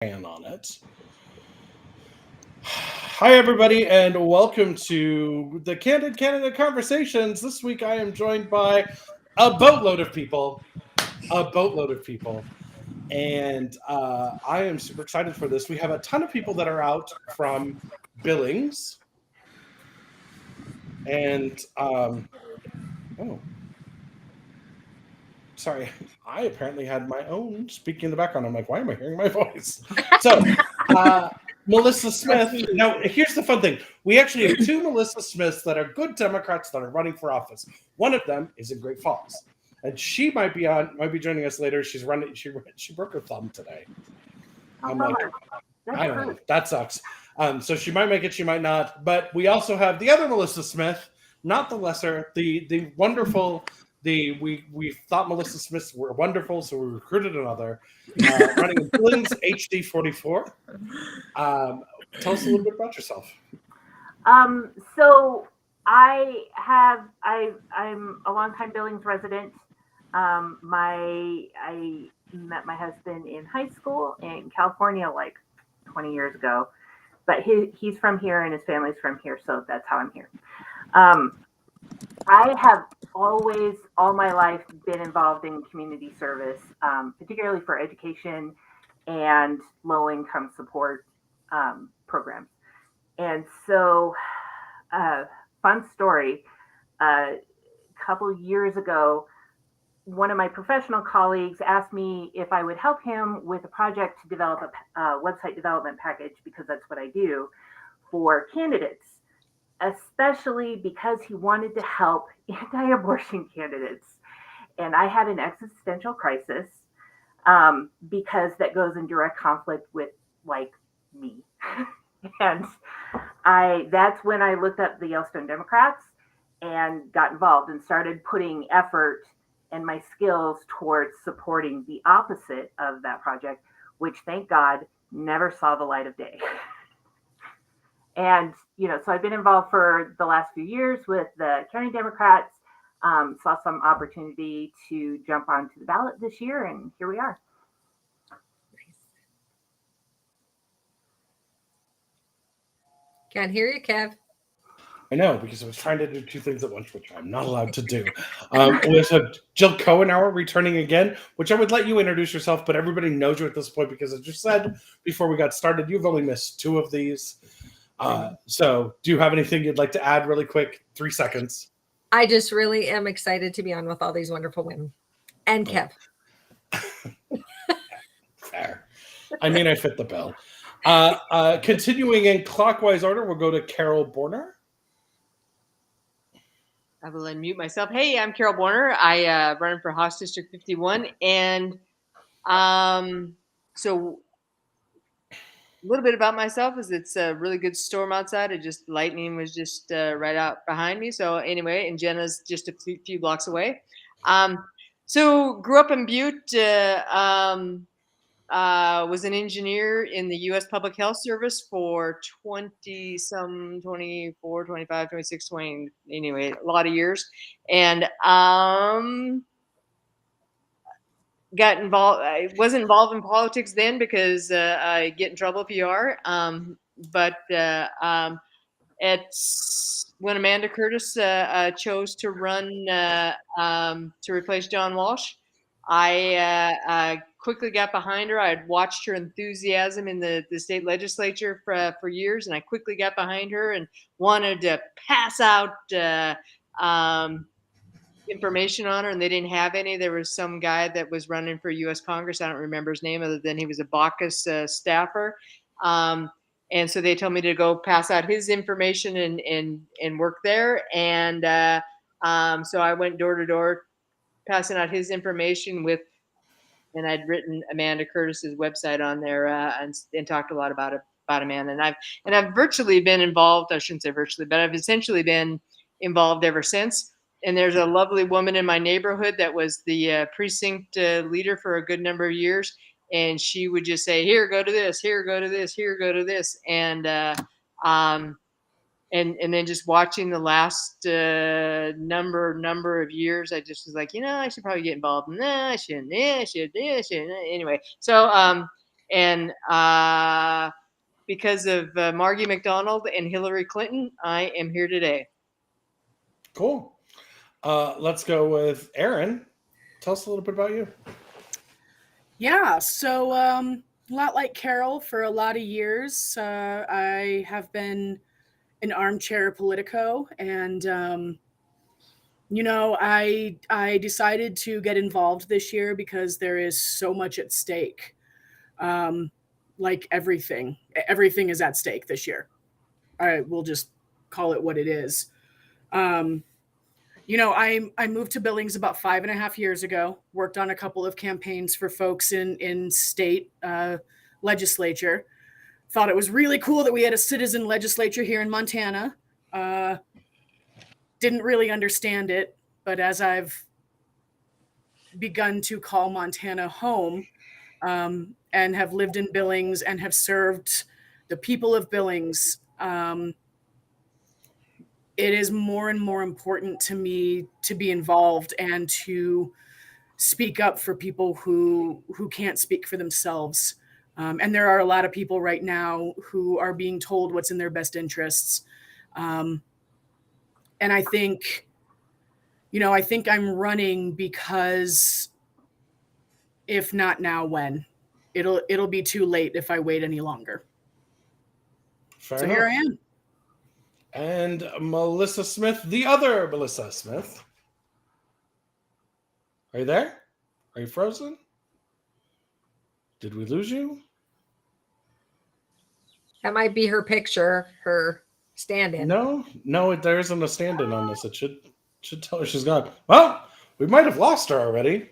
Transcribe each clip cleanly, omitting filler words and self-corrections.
On it. Hi, everybody, and welcome to the Candid Canada Conversations. This week, I am joined by a boatload of people, and I am super excited for this. We have a ton of people that are out from Billings, and sorry, I apparently had my own speaking in the background. I'm like, why am I hearing my voice? So, Melissa Smith. Now, here's the fun thing. We actually have two Melissa Smiths that are good Democrats that are running for office. One of them is in Great Falls, and she might be joining us later. She's running. She broke her thumb today. I'm like, I don't know. That sucks. So she might make it. She might not. But we also have the other Melissa Smith, not the lesser, the wonderful. We thought Melissa Smiths were wonderful, so we recruited another running in Billings HD 44. Tell us a little bit about yourself. So I'm a longtime Billings resident. I met my husband in high school in California, like 20 years ago. But he's from here and his family's from here, so that's how I'm here. I have always, all my life, been involved in community service, particularly for education and low-income support programs. And so, fun story, a couple years ago, one of my professional colleagues asked me if I would help him with a project to develop a website development package, because that's what I do, for candidates, especially because he wanted to help anti-abortion candidates. And I had an existential crisis because that goes in direct conflict with, like, me. And that's when I looked up the Yellowstone Democrats and got involved and started putting effort and my skills towards supporting the opposite of that project, which, thank God, never saw the light of day. And, so I've been involved for the last few years with the county Democrats, saw some opportunity to jump onto the ballot this year, and here we are. Can't hear you, Kev. I know, because I was trying to do two things at once, which I'm not allowed to do. We also have Jill Cohenauer returning again, which I would let you introduce yourself, but everybody knows you at this point because, as you said before we got started, you've only missed two of these. So do you have anything you'd like to add really quick? 3 seconds. I just really am excited to be on with all these wonderful women. And Kev. Fair. I mean, I fit the bill. Continuing in clockwise order, we'll go to Carol Borner. I will unmute myself. Hey, I'm Carol Borner. I run for House District 51. And so a little bit about myself is it's a really good storm outside. Lightning was just right out behind me. So anyway, and Jenna's just a few blocks away. So grew up in Butte, was an engineer in the U.S. Public Health Service for 24, 25, 26, 20, anyway, a lot of years. And got involved. I wasn't involved in politics then because I get in trouble if you are. But when Amanda Curtis chose to run to replace John Walsh, I quickly got behind her. I had watched her enthusiasm in the state legislature for years, and I quickly got behind her and wanted to pass out information on her, and they didn't have any. There was some guy that was running for U.S. Congress. I don't remember his name other than he was a Baucus staffer. And so they told me to go pass out his information and work there. And so I went door to door passing out his information and I'd written Amanda Curtis's website on there and talked a lot about Amanda. And I've virtually been involved. I shouldn't say virtually, but I've essentially been involved ever since. And there's a lovely woman in my neighborhood that was the precinct leader for a good number of years. And she would just say, here, go to this, here, go to this, here, go to this. And then just watching the last number of years, I just was like, I should probably get involved. Nah, I shouldn't. Yeah, I should. Yeah, I shouldn't. Anyway, so And because of Margie McDonald and Hillary Clinton, I am here today. Cool. Let's go with Erin. Tell us a little bit about you. Yeah, so a lot like Carol, for a lot of years, I have been an armchair politico, and I decided to get involved this year because there is so much at stake. Like everything is at stake this year. I will just call it what it is. I moved to Billings about 5.5 years ago, worked on a couple of campaigns for folks in state legislature. Thought it was really cool that we had a citizen legislature here in Montana. Didn't really understand it, but as I've begun to call Montana home, and have lived in Billings and have served the people of Billings, it is more and more important to me to be involved and to speak up for people who can't speak for themselves. And there are a lot of people right now who are being told what's in their best interests. And I think I'm running because if not now, when? It'll be too late if I wait any longer. Fair so enough. Here I am. And Melissa Smith, the other Melissa Smith. Are you there? Are you frozen? Did we lose you? That might be her picture, her stand-in. No, there isn't a stand-in on this. It should tell her she's gone. Well, we might have lost her already.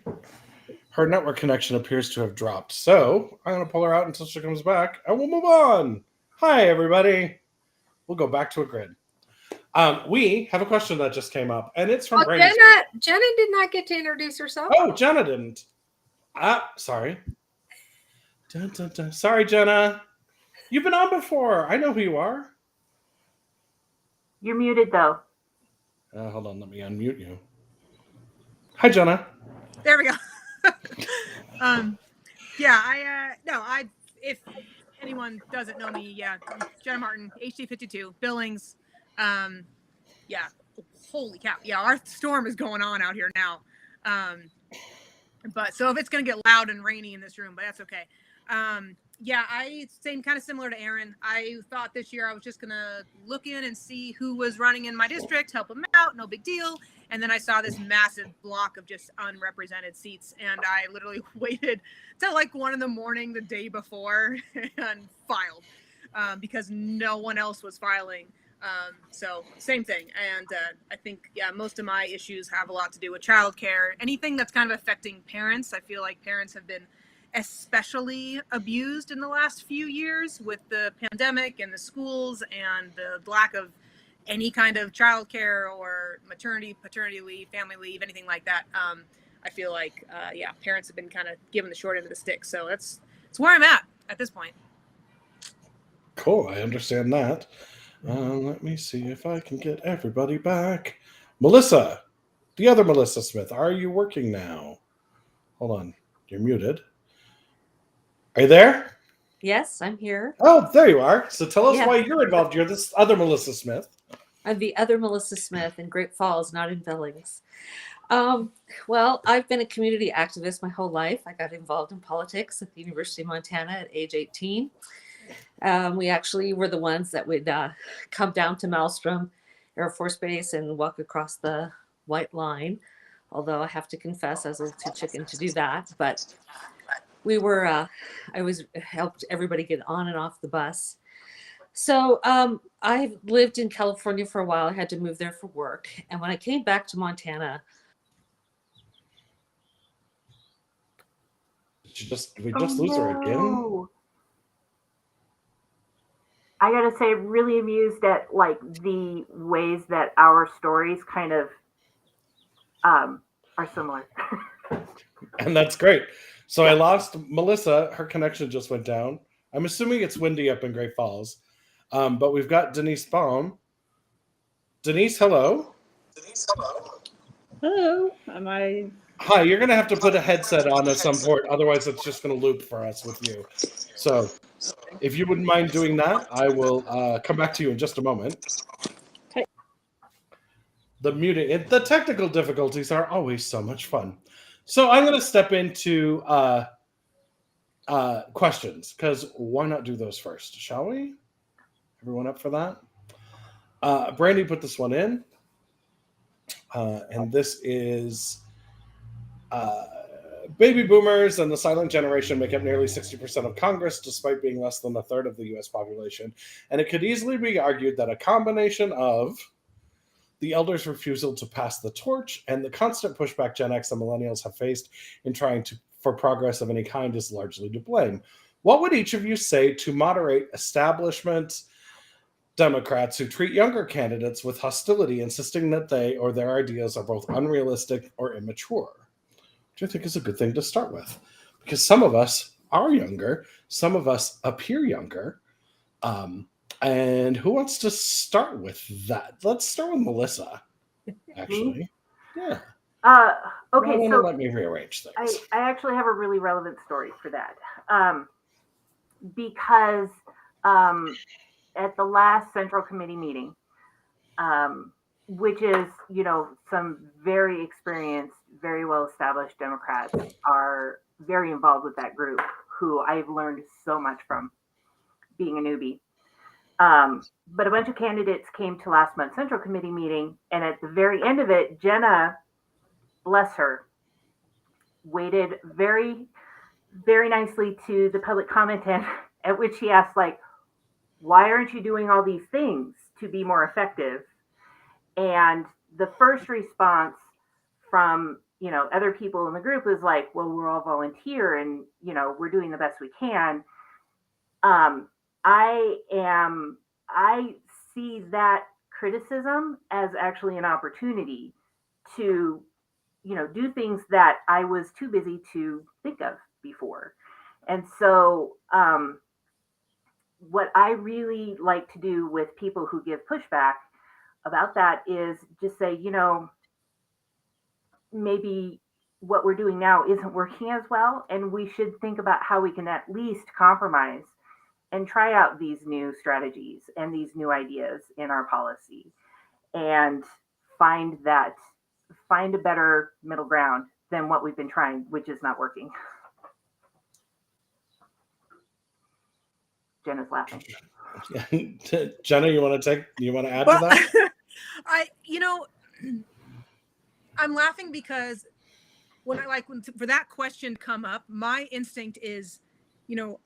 Her network connection appears to have dropped. So I'm going to pull her out until she comes back, and we'll move on. Hi, everybody. We'll go back to a grid. We have a question that just came up, and it's from Brady. Jenna did not get to introduce herself. Oh, Jenna didn't. Sorry. Dun, dun, dun. Sorry, Jenna. You've been on before. I know who you are. You're muted though. Hold on, let me unmute you. Hi, Jenna. There we go. If anyone doesn't know me, Jenna Martin, HD52, Billings. Holy cow. Yeah, our storm is going on out here now. But so if it's going to get loud and rainy in this room, but that's okay. Kind of similar to Erin. I thought this year I was just going to look in and see who was running in my district, help them out, no big deal. And then I saw this massive block of just unrepresented seats. And I literally waited till like 1 a.m. the day before and filed because no one else was filing. So same thing. And I think, most of my issues have a lot to do with childcare. Anything that's kind of affecting parents. I feel like parents have been especially abused in the last few years with the pandemic and the schools and the lack of any kind of childcare or maternity, paternity leave, family leave, anything like that. I feel like, parents have been kind of given the short end of the stick. So that's where I'm at this point. Cool, I understand that. Let me see if I can get everybody back. Melissa, the other Melissa Smith, are you working now? Hold on, you're muted. Are you there? Yes, I'm here. Oh, there you are. So tell us why you're involved. You're this other Melissa Smith. I'm the other Melissa Smith in Great Falls, not in Billings. Well, I've been a community activist my whole life. I got involved in politics at the University of Montana at age 18. We actually were the ones that would come down to Maelstrom Air Force Base and walk across the white line. Although I have to confess, I was a little too chicken to do that. But we were, I was helped everybody get on and off the bus. So I've lived in California for a while. I had to move there for work. And when I came back to Montana. Did we just lose her again? I gotta say, really amused at like the ways that our stories kind of are similar. And that's great. So I lost Melissa. Her connection just went down. I'm assuming it's windy up in Great Falls. But we've got Denise Baum. Denise, hello. Hello. Am I Hi, you're going to have to put a headset on at some point. Otherwise, it's just going to loop for us with you. So if you wouldn't mind doing that, I will come back to you in just a moment. Okay. The technical difficulties are always so much fun. So I'm going to step into questions, because why not do those first, shall we? Everyone up for that? Brandy put this one in. And this is baby boomers and the silent generation make up nearly 60% of Congress, despite being less than a third of the U.S. population. And it could easily be argued that a combination of the elders' refusal to pass the torch and the constant pushback Gen X and millennials have faced in trying for progress of any kind is largely to blame. What would each of you say to moderate establishment Democrats who treat younger candidates with hostility, insisting that they or their ideas are both unrealistic or immature? Which I think is a good thing to start with, because some of us are younger, some of us appear younger. And who wants to start with that? Let's start with Melissa, actually. Me? Yeah. Okay, Well, so let me rearrange things. I actually have a really relevant story for that. Because at the last Central Committee meeting, which is, some very experienced, very well-established Democrats are very involved with that group, who I've learned so much from being a newbie. But a bunch of candidates came to last month's Central Committee meeting, and at the very end of it, Jenna, bless her, waited very, very nicely to the public comment end, at which she asked, like, why aren't you doing all these things to be more effective? And the first response from, other people in the group was like, well, we're all volunteer and, we're doing the best we can. I see that criticism as actually an opportunity to, do things that I was too busy to think of before. And so, what I really like to do with people who give pushback about that is just say, maybe what we're doing now isn't working as well, and we should think about how we can at least compromise and try out these new strategies and these new ideas in our policy, and find a better middle ground than what we've been trying, which is not working. Jenna's laughing. Jenna, you want to add to that? I'm laughing because when for that question to come up, my instinct is,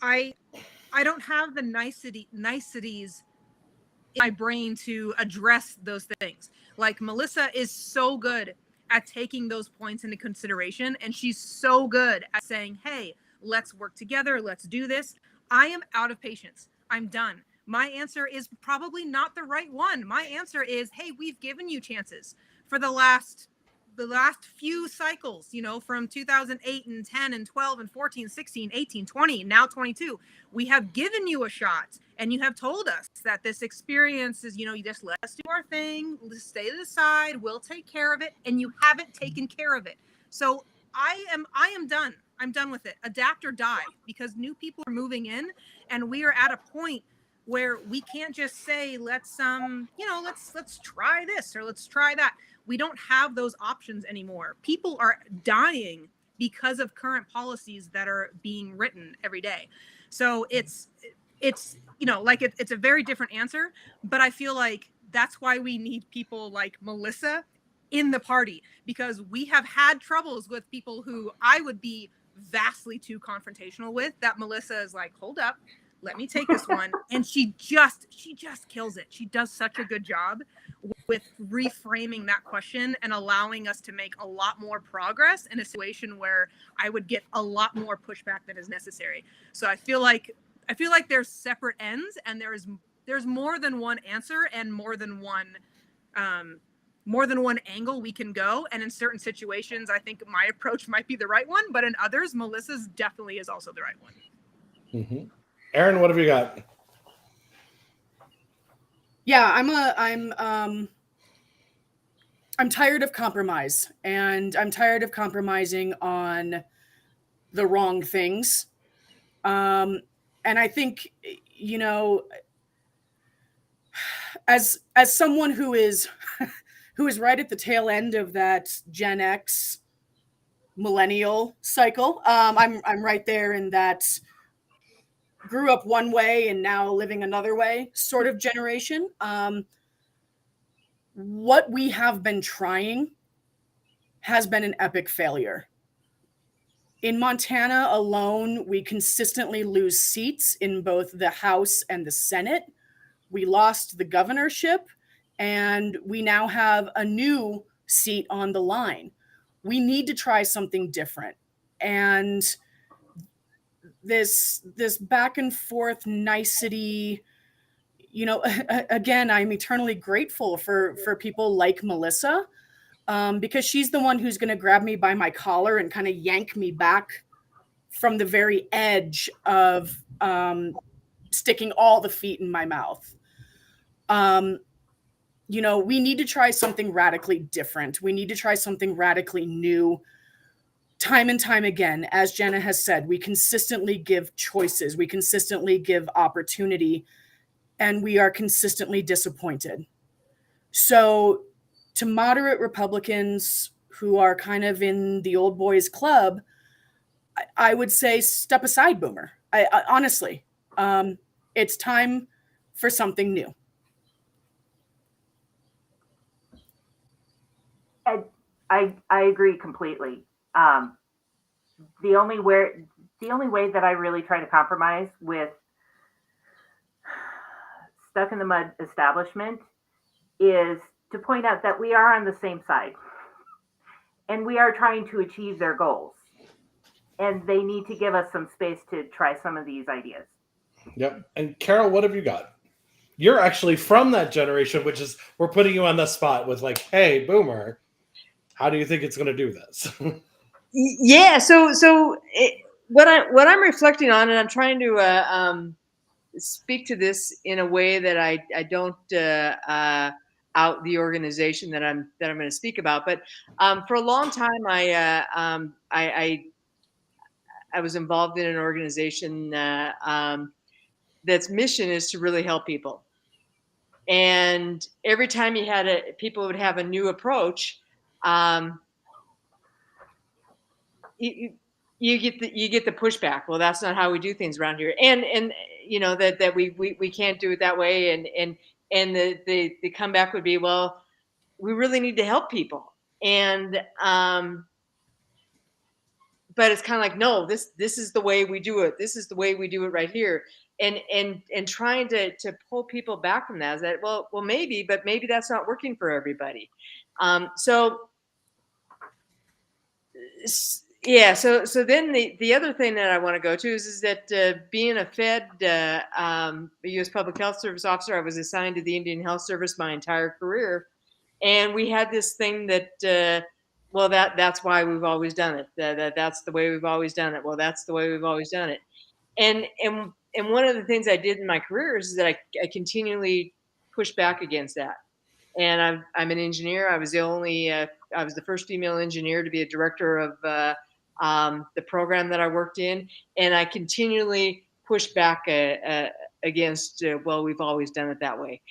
I don't have the niceties in my brain to address those things. Like, Melissa is so good at taking those points into consideration, and she's so good at saying, hey, let's work together, let's do this. I am out of patience. I'm done. My answer is probably not the right one. My answer is, hey, we've given you chances for the last few cycles, from 2008 and 10 and 12 and 14, 16, 18, 20, now 22. We have given you a shot, and you have told us that this experience is, you just let us do our thing, let's stay to the side, we'll take care of it, and you haven't taken care of it. So I am done. I'm done with it. Adapt or die, because new people are moving in, and we are at a point where we can't just say, let's try this or let's try that. We don't have those options anymore. People are dying because of current policies that are being written every day. So it's a very different answer, but I feel like that's why we need people like Melissa in the party, because we have had troubles with people who I would be vastly too confrontational with, that Melissa is like, hold up, let me take this one. And she just kills it. She does such a good job with reframing that question and allowing us to make a lot more progress in a situation where I would get a lot more pushback than is necessary. So I feel like there's separate ends, and there's more than one answer and more than one angle we can go. And in certain situations, I think my approach might be the right one, but in others, Melissa's definitely is also the right one. Mm-hmm. Erin, what have you got? Yeah, I'm tired of compromise, and I'm tired of compromising on the wrong things. And I think, you know, as someone who is who is right at the tail end of that Gen X millennial cycle, I'm right there in that grew up one way and now living another way sort of generation. What we have been trying has been an epic failure. In Montana alone, we consistently lose seats in both the House and the Senate. We lost the governorship, and we now have a new seat on the line. We need to try something different. And this back and forth nicety, you know, again, I'm eternally grateful for people like Melissa, because she's the one who's going to grab me by my collar and kind of yank me back from the very edge of sticking all the feet in my mouth. You know, we need to try something radically different. We need to try something radically new. Time and time again, as Jenna has said, we consistently give choices, we consistently give opportunity, and we are consistently disappointed. So to moderate Republicans who are kind of in the old boys club, I would say step aside, Boomer. I honestly, it's time for something new. I agree completely. The only way that I really try to compromise with stuck in the mud establishment is to point out that we are on the same side and we are trying to achieve their goals, and they need to give us some space to try some of these ideas. Yep. And Carol, what have you got? You're actually from that generation, which is, we're putting you on the spot with like, hey, Boomer, how do you think it's going to do this? Yeah. What I'm reflecting on, and I'm trying to speak to this in a way that I don't out the organization that I'm going to speak about. But for a long time, I was involved in an organization that's mission is to really help people. And every time people would have a new approach, you get the pushback. Well, that's not how we do things around here, and you know that we can't do it that way, and the comeback would be, well, we really need to help people, and but it's kind of like, no, this is the way we do it. This is the way we do it right here, and trying to pull people back from that is that well maybe, but maybe that's not working for everybody. Yeah, so then the other thing that I want to go to is that being a Fed, a U.S. Public Health Service officer, I was assigned to the Indian Health Service my entire career, and we had this thing that, well, that's why we've always done it. That's the way we've always done it. Well, that's the way we've always done it. And one of the things I did in my career is that I continually pushed back against that. And I'm an engineer. I was the first female engineer to be a director of the program that I worked in, and I continually pushed back against. Well, we've always done it that way,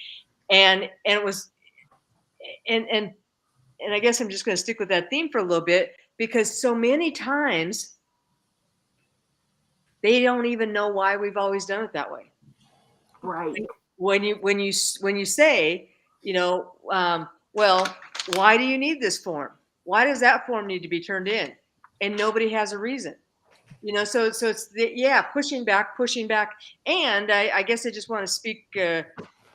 and it was, and I guess I'm just going to stick with that theme for a little bit, because so many times they don't even know why we've always done it that way. Right. When you say, you know, well, why do you need this form? Why does that form need to be turned in? And nobody has a reason, you know. So it's pushing back, and I guess I just want to speak, you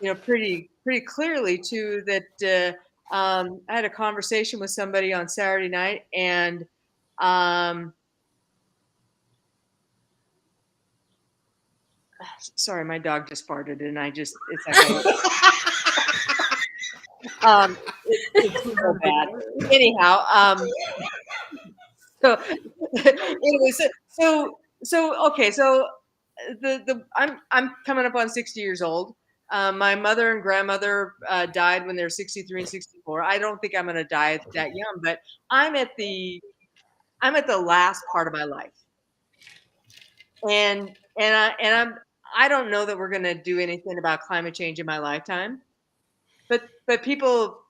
know, pretty clearly to that. I had a conversation with somebody on Saturday night, and sorry, my dog just farted, and it's like it's so bad. Anyhow, so anyway, so okay, so I'm coming up on 60 years old. My mother and grandmother died when they were 63 and 64. I don't think I'm going to die that young, but I'm at the last part of my life, and I don't know that we're going to do anything about climate change in my lifetime, but people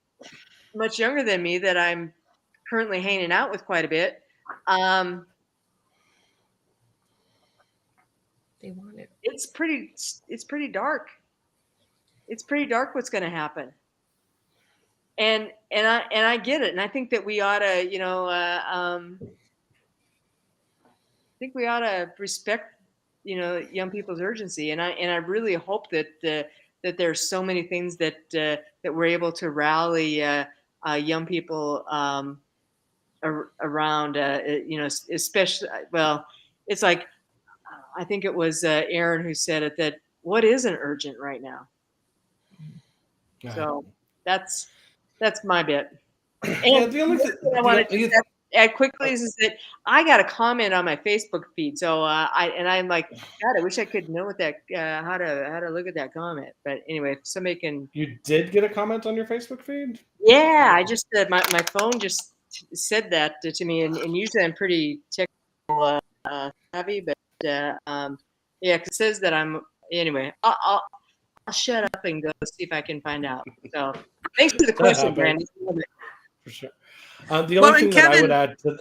much younger than me that I'm currently hanging out with quite a bit, They want it. it's pretty dark. It's pretty dark what's going to happen. And I get it. And I think that we ought to, I think we ought to respect, young people's urgency. And I really hope that that there's so many things that we're able to rally young people around, especially, well, it's like, I think it was Erin who said it, that what isn't urgent right now. So that's my bit. And Yeah, the only thing I wanted to add quickly is that I got a comment on my Facebook feed. So I'm like, God, I wish I could know what that how to look at that comment. But anyway, if somebody can. You did get a comment on your Facebook feed? Yeah, I just my phone just said that to me, and usually I'm pretty technical savvy, but yeah, 'cause it says that I'm anyway. I'll shut up and go see if I can find out. So thanks for the question, Brandy. For sure. The only thing that I would add to,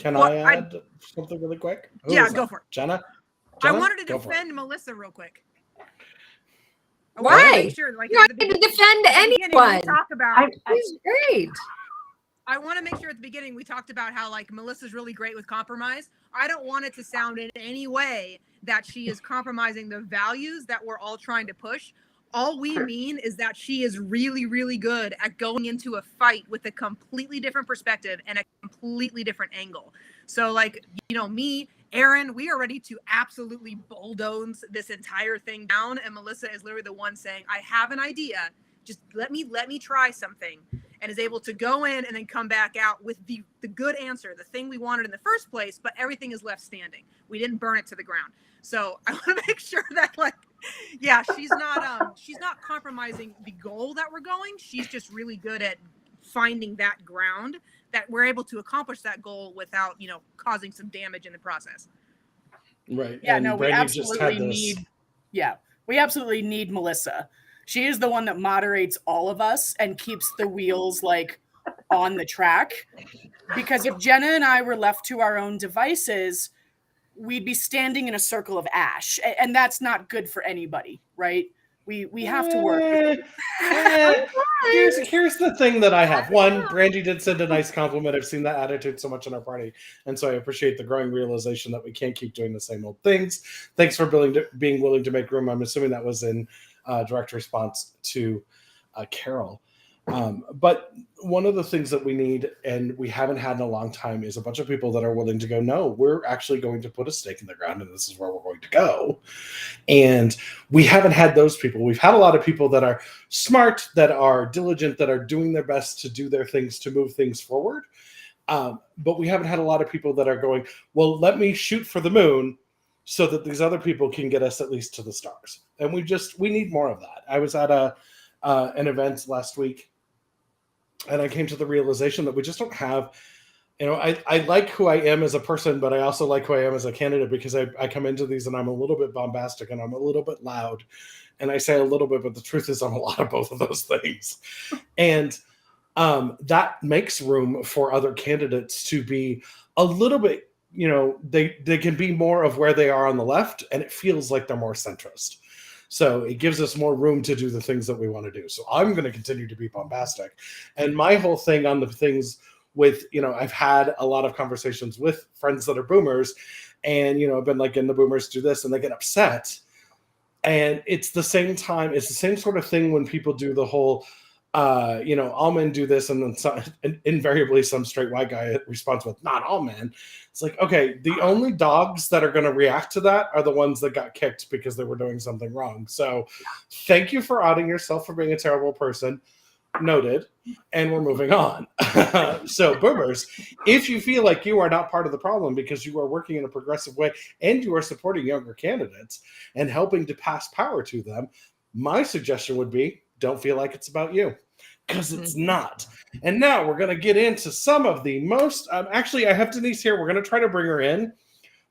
I add something really quick? Yeah, go for it. Jenna? I wanted to defend Melissa real quick. Why? Sure, like, you don't need to defend anyone. Talk about. He's great. I want to make sure at the beginning we talked about how like Melissa's really great with compromise. I don't want it to sound in any way that she is compromising the values that we're all trying to push. All we mean is that she is really, really good at going into a fight with a completely different perspective and a completely different angle. So like, me, Erin, we are ready to absolutely bulldoze this entire thing down. And Melissa is literally the one saying, I have an idea. Just let me try something, and is able to go in and then come back out with the good answer, the thing we wanted in the first place, but everything is left standing. We didn't burn it to the ground. So I want to make sure that she's not compromising the goal that we're going. She's just really good at finding that ground that we're able to accomplish that goal without, causing some damage in the process. Right. Yeah, and no, we Brandy absolutely need Melissa. She is the one that moderates all of us and keeps the wheels on the track. Because if Jenna and I were left to our own devices, we'd be standing in a circle of ash, and that's not good for anybody, right? We have to work. Here's the thing that I have. One, Brandy did send a nice compliment. I've seen that attitude so much in our party, and so I appreciate the growing realization that we can't keep doing the same old things. Thanks for being willing to make room. I'm assuming that was in direct response to Carol. But one of the things that we need, and we haven't had in a long time, is a bunch of people that are willing to go, no, we're actually going to put a stake in the ground, and this is where we're going to go. And we haven't had those people. We've had a lot of people that are smart, that are diligent, that are doing their best to do their things, to move things forward. But we haven't had a lot of people that are going, well, let me shoot for the moon so that these other people can get us at least to the stars. And we need more of that. I was at an event last week, and I came to the realization that we just don't have, I like who I am as a person, but I also like who I am as a candidate, because I come into these and I'm a little bit bombastic and I'm a little bit loud, and I say a little bit, but the truth is I'm a lot of both of those things. And that makes room for other candidates to be a little bit, they can be more of where they are on the left, and it feels like they're more centrist. So it gives us more room to do the things that we want to do. So I'm going to continue to be bombastic. And my whole thing on the things with, I've had a lot of conversations with friends that are boomers, and, I've been like, and the boomers do this, and they get upset. And it's the same sort of thing when people do the whole, all men do this, and then invariably some straight white guy responds with, not all men. It's like, okay, the only dogs that are going to react to that are the ones that got kicked because they were doing something wrong. So thank you for outing yourself for being a terrible person. Noted. And we're moving on. So boomers, if you feel like you are not part of the problem because you are working in a progressive way and you are supporting younger candidates and helping to pass power to them, My suggestion would be, don't feel like it's about you, because it's not. And now we're going to get into some of the most, actually, I have Denise here. We're going to try to bring her in.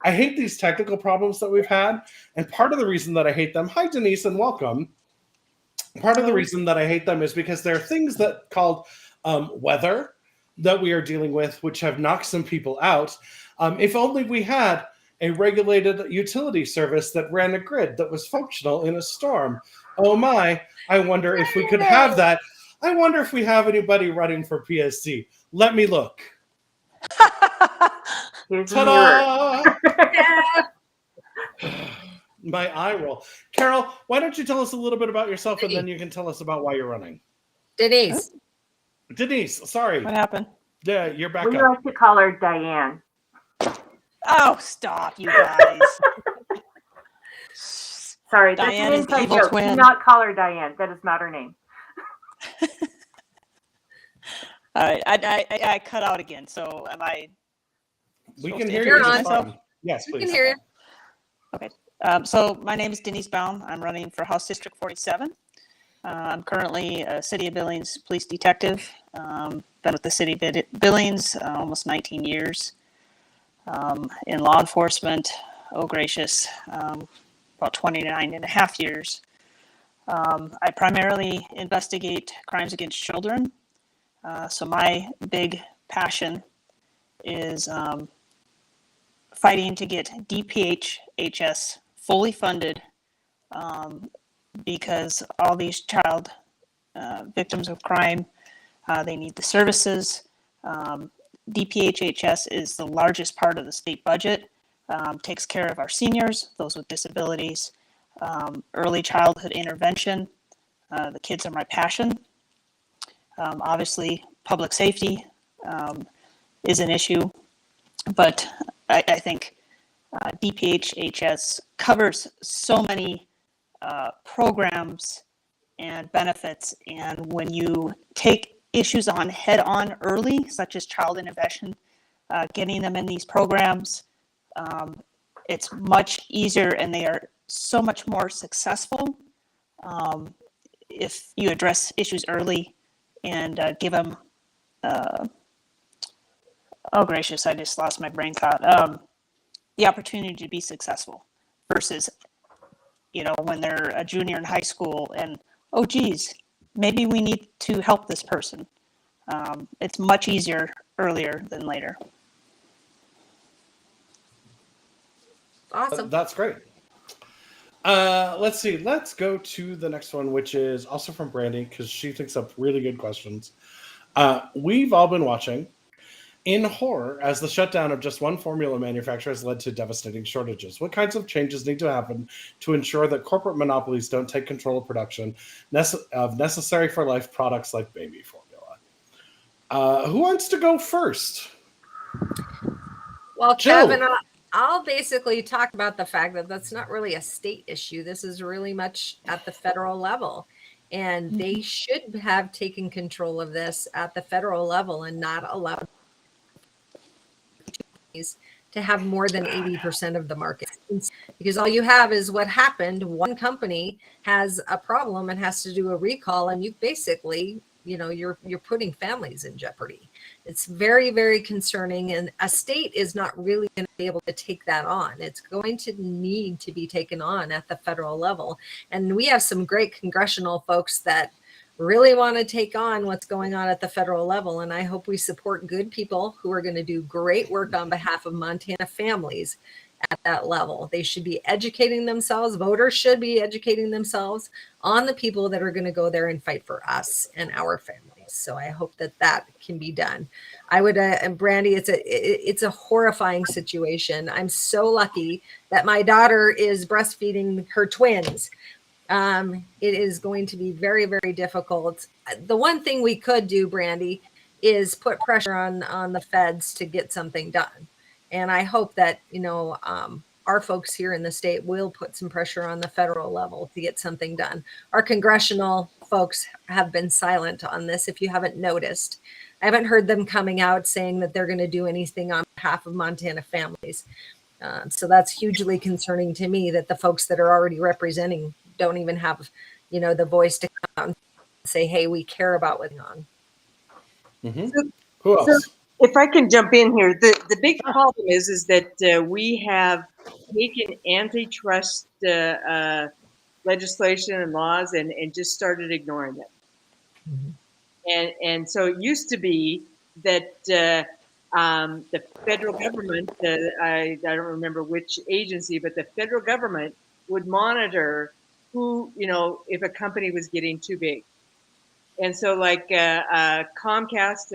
I hate these technical problems that we've had. And part of the reason that I hate them, hi, Denise, and welcome. Part of the reason that I hate them is because there are things that called weather that we are dealing with, which have knocked some people out. If only we had a regulated utility service that ran a grid that was functional in a storm. Oh my, I wonder if we could have that. I wonder if we have anybody running for PSC. Let me look. Here's the mirror. Ta-da! My eye roll. Carol, why don't you tell us a little bit about yourself, and then you can tell us about why you're running. Denise. Denise, sorry. What happened? Yeah, you're back We up. like to call her Diane. Oh, stop, you guys. Sorry, Diane that's is an the inside evil joke. twin. Do not call her Diane. That is not her name. All right, I cut out again. So am I? We supposed can to hear introduce you. on. It's myself? fine. Yes, We please. can hear you. So my name is Denise Baum. I'm running for House District 47. I'm currently a City of Billings police detective. Been with the City of Billings almost 19 years. In law enforcement, oh gracious, about 29 and a half years. I primarily investigate crimes against children. So my big passion is fighting to get DPHHS fully funded, because all these child victims of crime, they need the services. DPHHS is the largest part of the state budget, takes care of our seniors, those with disabilities, early childhood intervention. The kids are my passion. Obviously, public safety is an issue, but I think DPHHS covers so many programs and benefits, and when you take issues on head on early, such as child intervention, getting them in these programs, it's much easier, and they are so much more successful if you address issues early and give them oh gracious, I just lost my brain thought. The opportunity to be successful versus, when they're a junior in high school and, oh geez, maybe we need to help this person. It's much easier earlier than later. Awesome. That's great. Let's see. Let's go to the next one, which is also from Brandy, because she thinks up really good questions. We've all been watching in horror as the shutdown of just one formula manufacturer has led to devastating shortages. What kinds of changes need to happen to ensure that corporate monopolies don't take control of production of necessary for life products like baby formula? Who wants to go first? Well, Jill. Kevin, I'll basically talk about the fact that that's not really a state issue. This is really much at the federal level. And they should have taken control of this at the federal level and not allowed to have more than 80% of the market, because all you have is what happened. One company has a problem and has to do a recall, and you basically, you're putting families in jeopardy. It's very, very concerning, and a state is not really going to be able to take that on. It's going to need to be taken on at the federal level, and we have some great congressional folks that really want to take on what's going on at the federal level. And I hope we support good people who are going to do great work on behalf of Montana families at that level. They should be educating themselves. Voters should be educating themselves on the people that are going to go there and fight for us and our families. So I hope that can be done. I would, and Brandy, it's a horrifying situation. I'm so lucky that my daughter is breastfeeding her twins. It is going to be very, very difficult. The one thing we could do, Brandy, is put pressure on the feds to get something done. And I hope that, our folks here in the state will put some pressure on the federal level to get something done. Our congressional folks have been silent on this, if you haven't noticed. I haven't heard them coming out saying that they're going to do anything on behalf of Montana families. So that's hugely concerning to me, that the folks that are already representing don't even have, the voice to come out and say, hey, we care about what's going on. Mm-hmm. Who else? So if I can jump in here, the big problem is that we have taken antitrust legislation and laws and just started ignoring them. And so it used to be that the federal government, I don't remember which agency, but the federal government would monitor who, if a company was getting too big. And so like Comcast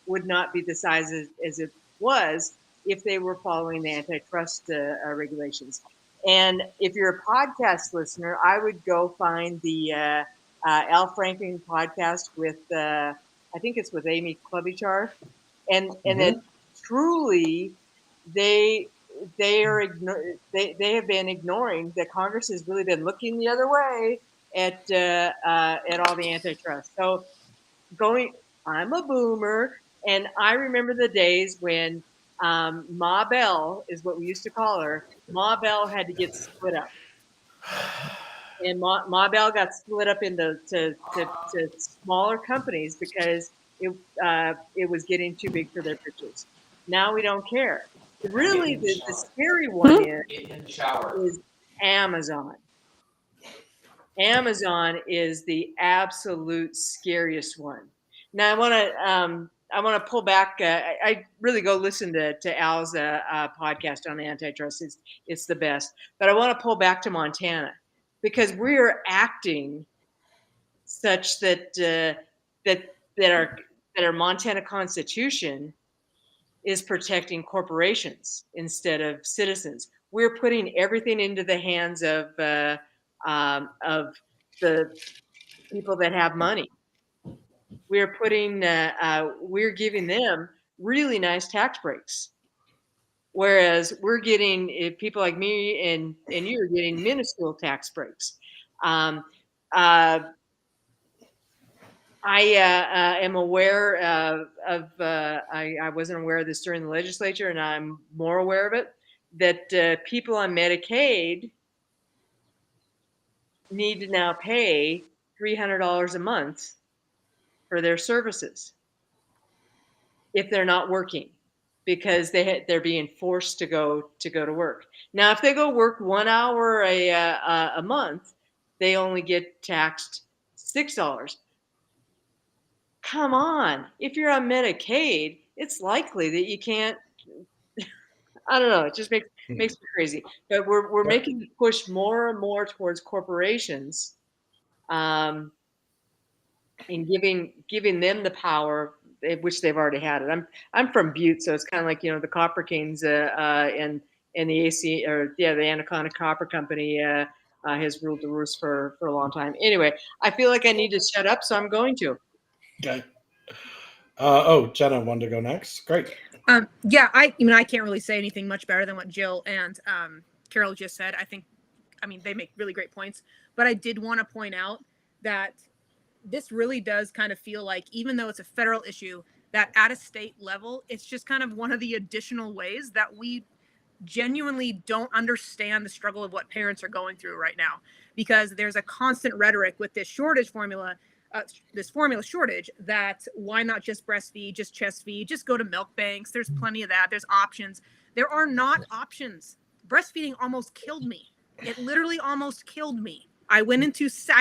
would not be the size as it was if they were following the antitrust regulations. And if you're a podcast listener, I would go find the Al Franken podcast with, I think it's with Amy Klobuchar. And that truly they have been ignoring that Congress has really been looking the other way at all the antitrust. So I'm a boomer, and I remember the days when Ma Bell is what we used to call her. Ma Bell had to get split up, and Ma Bell got split up into to smaller companies because it was getting too big for their britches. Now we don't care. Really, the scary one is Amazon. Amazon is the absolute scariest one. Now I want to pull back. I really go listen to Al's podcast on antitrust. It's the best. But I want to pull back to Montana because we are acting such that our Montana Constitution is protecting corporations instead of citizens. We're putting everything into the hands of the people that have money. We're giving them really nice tax breaks, whereas we're getting people like me and you are getting minuscule tax breaks. I am aware I wasn't aware of this during the legislature, and I'm more aware of it, that people on Medicaid need to now pay $300 a month for their services if they're not working, because they're being forced to go to work. Now, if they go work 1 hour a month, they only get taxed $6. Come on, if you're on Medicaid, it's likely that you can't. I don't know. It just makes me crazy. But we're making the push more and more towards corporations, and giving them the power, which they've already had it. I'm from Butte, so it's kind of like the Copper Kings and the AC the Anaconda Copper Company has ruled the roost for a long time. Anyway, I feel like I need to shut up, so I'm going to. Okay. Jenna wanted to go next. Great. Yeah, I can't really say anything much better than what Jill and Carol just said. They make really great points, but I did want to point out that this really does kind of feel like, even though it's a federal issue, that at a state level, it's just kind of one of the additional ways that we genuinely don't understand the struggle of what parents are going through right now, because there's a constant rhetoric with this formula shortage, that why not just breastfeed, just chest feed, just go to milk banks. There's plenty of that. There's options. There are not options. Breastfeeding almost killed me. It literally almost killed me. I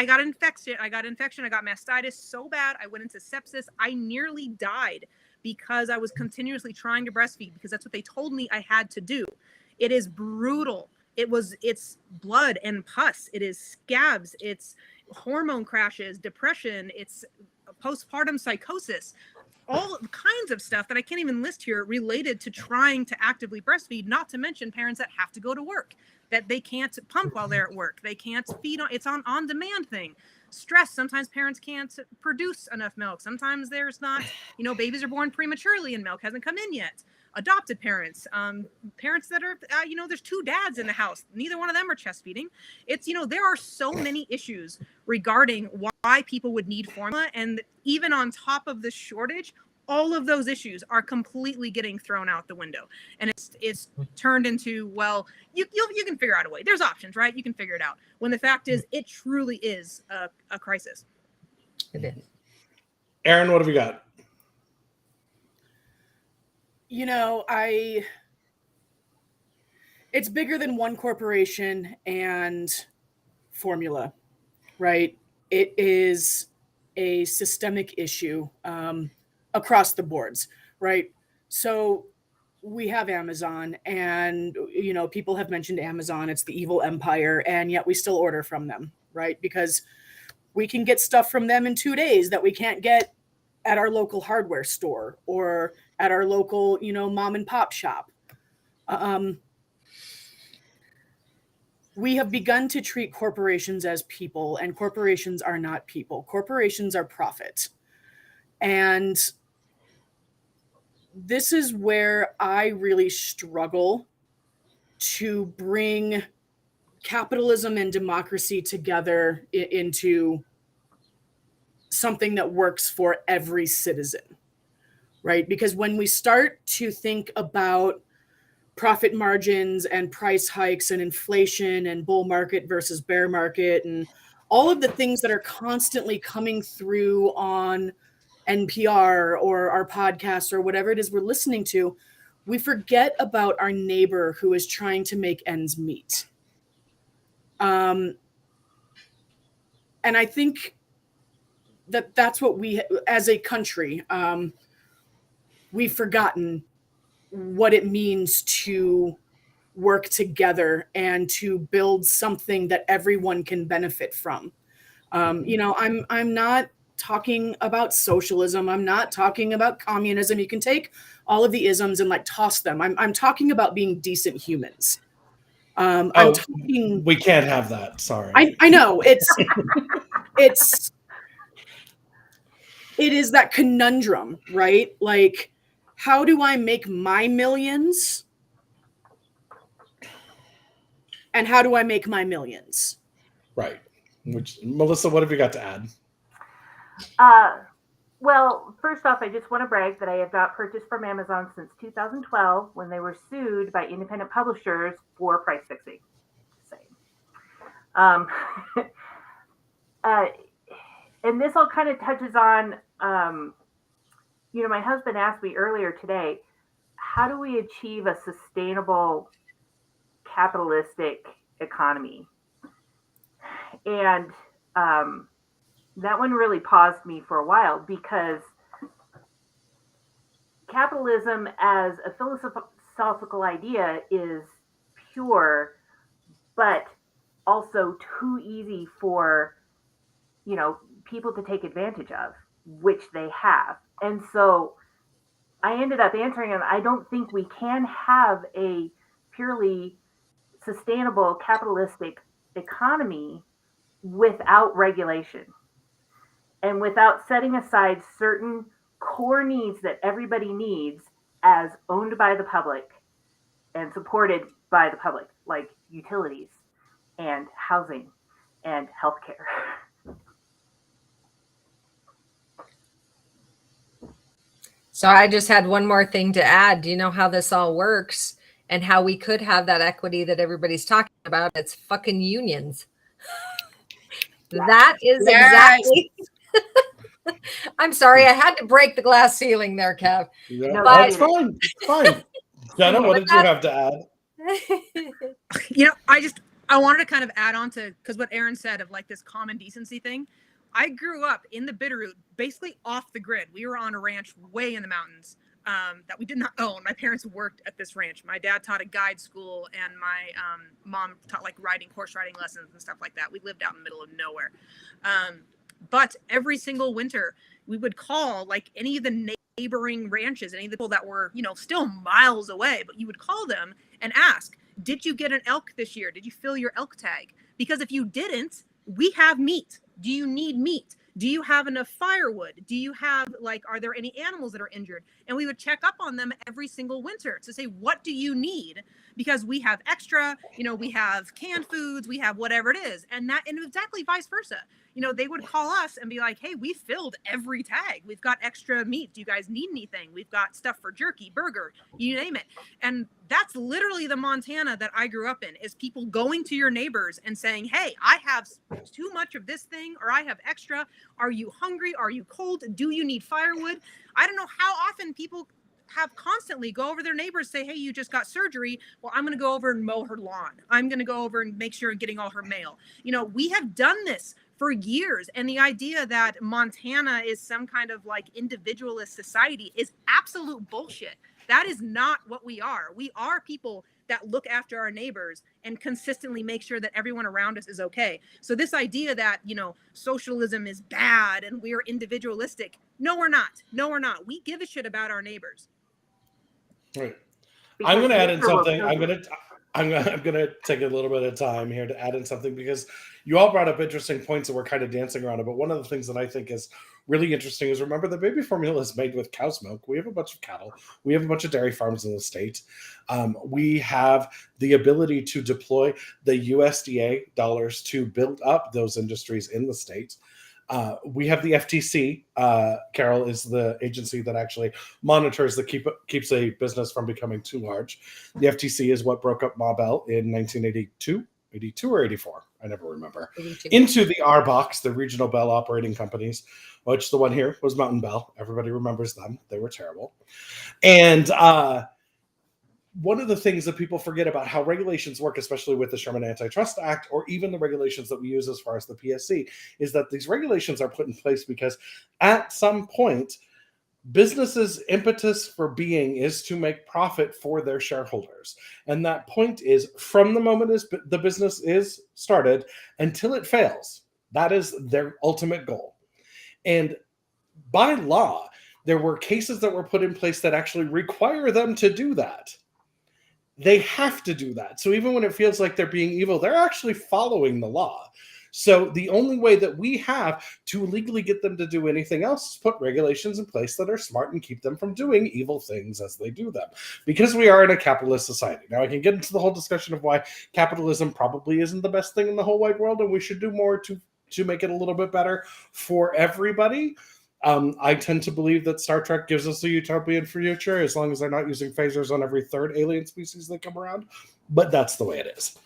got infection. I got mastitis so bad. I went into sepsis. I nearly died because I was continuously trying to breastfeed, because that's what they told me I had to do. It is brutal. It's blood and pus. It is scabs. It's hormone crashes, depression. It's postpartum psychosis, all kinds of stuff that I can't even list here related to trying to actively breastfeed, not to mention parents that have to go to work, that they can't pump while they're at work. They can't feed it's on demand thing. Stress. Sometimes parents can't produce enough milk. Sometimes there's not, babies are born prematurely and milk hasn't come in yet. Adopted parents, parents that are, there's 2 dads in the house. Neither one of them are chest feeding. It's, there are so many issues regarding why people would need formula. And even on top of the shortage, all of those issues are completely getting thrown out the window, and it's turned into, well, you can figure out a way. There's options, right? You can figure it out. When the fact is, it truly is a crisis. It is. Erin, what have you got? You know, it's bigger than one corporation and formula, right? It is a systemic issue across the boards, right? So we have Amazon, and, you know, people have mentioned Amazon. It's the evil empire, and yet we still order from them, right? Because we can get stuff from them in 2 days that we can't get at our local hardware store or at our local, you know, mom and pop shop. We have begun to treat corporations as people, and corporations are not people. Corporations are profit. And this is where I really struggle to bring capitalism and democracy together into something that works for every citizen, right? Because when we start to think about profit margins and price hikes and inflation and bull market versus bear market and all of the things that are constantly coming through on NPR or our podcasts or whatever it is we're listening to, we forget about our neighbor who is trying to make ends meet. And I think that's what we, as a country, we've forgotten what it means to work together and to build something that everyone can benefit from. You know, I'm not talking about socialism. I'm not talking about communism. You can take all of the isms and like toss them. I'm talking about being decent humans. I'm talking. We can't have that. Sorry. I know it is that conundrum, right? Like, how do I make my millions? And how do I make my millions? Right. Which, Melissa, what have you got to add? Well, first off, I just want to brag that I have not purchased from Amazon since 2012 when they were sued by independent publishers for price fixing. Same. And this all kind of touches on, you know, my husband asked me earlier today, how do we achieve a sustainable capitalistic economy? And that one really paused me for a while, because capitalism as a philosophical idea is pure, but also too easy for, you know, people to take advantage of, which they have. And so I ended up answering him, I don't think we can have a purely sustainable capitalistic economy without regulation and without setting aside certain core needs that everybody needs as owned by the public and supported by the public, like utilities and housing and healthcare. So I just had one more thing to add. Do you know how this all works and how we could have that equity that everybody's talking about? It's fucking unions. Yeah. That is exactly. I'm sorry, I had to break the glass ceiling there, Kev. Yeah, no, that's fine. It's fine. Jenna, what did you have to add? You know, I wanted to kind of add on to, because what Erin said of like this common decency thing. I grew up in the Bitterroot, basically off the grid. We were on a ranch way in the mountains that we did not own. My parents worked at this ranch. My dad taught a guide school, and my mom taught like horse riding lessons and stuff like that. We lived out in the middle of nowhere. But every single winter, we would call like any of the neighboring ranches, any of the people that were, you know, still miles away, but you would call them and ask, did you get an elk this year? Did you fill your elk tag? Because if you didn't, we have meat. Do you need meat? Do you have enough firewood? Do you have, like, are there any animals that are injured? And we would check up on them every single winter to say, what do you need? Because we have extra, we have canned foods, we have whatever it is. And exactly vice versa. They would call us and be like, hey, we filled every tag. We've got extra meat. Do you guys need anything? We've got stuff for jerky, burger, you name it. And that's literally the Montana that I grew up in, is people going to your neighbors and saying, hey, I have too much of this thing, or I have extra. Are you hungry? Are you cold? Do you need firewood? I don't know how often people have constantly go over their neighbors, say, hey, you just got surgery. Well, I'm going to go over and mow her lawn. I'm going to go over and make sure I'm getting all her mail. We have done this for years. And the idea that Montana is some kind of like individualist society is absolute bullshit. That is not what we are. We are people that look after our neighbors and consistently make sure that everyone around us is okay. So this idea that, socialism is bad and we're individualistic. No, we're not. No, we're not. We give a shit about our neighbors. Right. I'm going to add in something. I'm gonna take a little bit of time here to add in something, because you all brought up interesting points that we're kind of dancing around it. But one of the things that I think is really interesting is, remember, the baby formula is made with cow's milk. We have a bunch of cattle. We have a bunch of dairy farms in the state. We have the ability to deploy the USDA dollars to build up those industries in the state. We have the FTC. Carol is the agency that actually monitors keeps a business from becoming too large. The FTC is what broke up Ma Bell in 1982, 82 or 84. I never remember. 82. Into the RBOX, the regional bell operating companies, which the one here was Mountain Bell. Everybody remembers them. They were terrible. And one of the things that people forget about how regulations work, especially with the Sherman Antitrust Act, or even the regulations that we use as far as the PSC, is that these regulations are put in place because at some point, businesses' impetus for being is to make profit for their shareholders. And that point is from the moment the business is started until it fails. That is their ultimate goal. And by law, there were cases that were put in place that actually require them to do that. They have to do that. So even when it feels like they're being evil, they're actually following the law. So the only way that we have to legally get them to do anything else is put regulations in place that are smart and keep them from doing evil things as they do them. Because we are in a capitalist society. Now, I can get into the whole discussion of why capitalism probably isn't the best thing in the whole wide world, and we should do more to make it a little bit better for everybody. I tend to believe that Star Trek gives us a utopian future, as long as they're not using phasers on every third alien species that come around. But that's the way it is.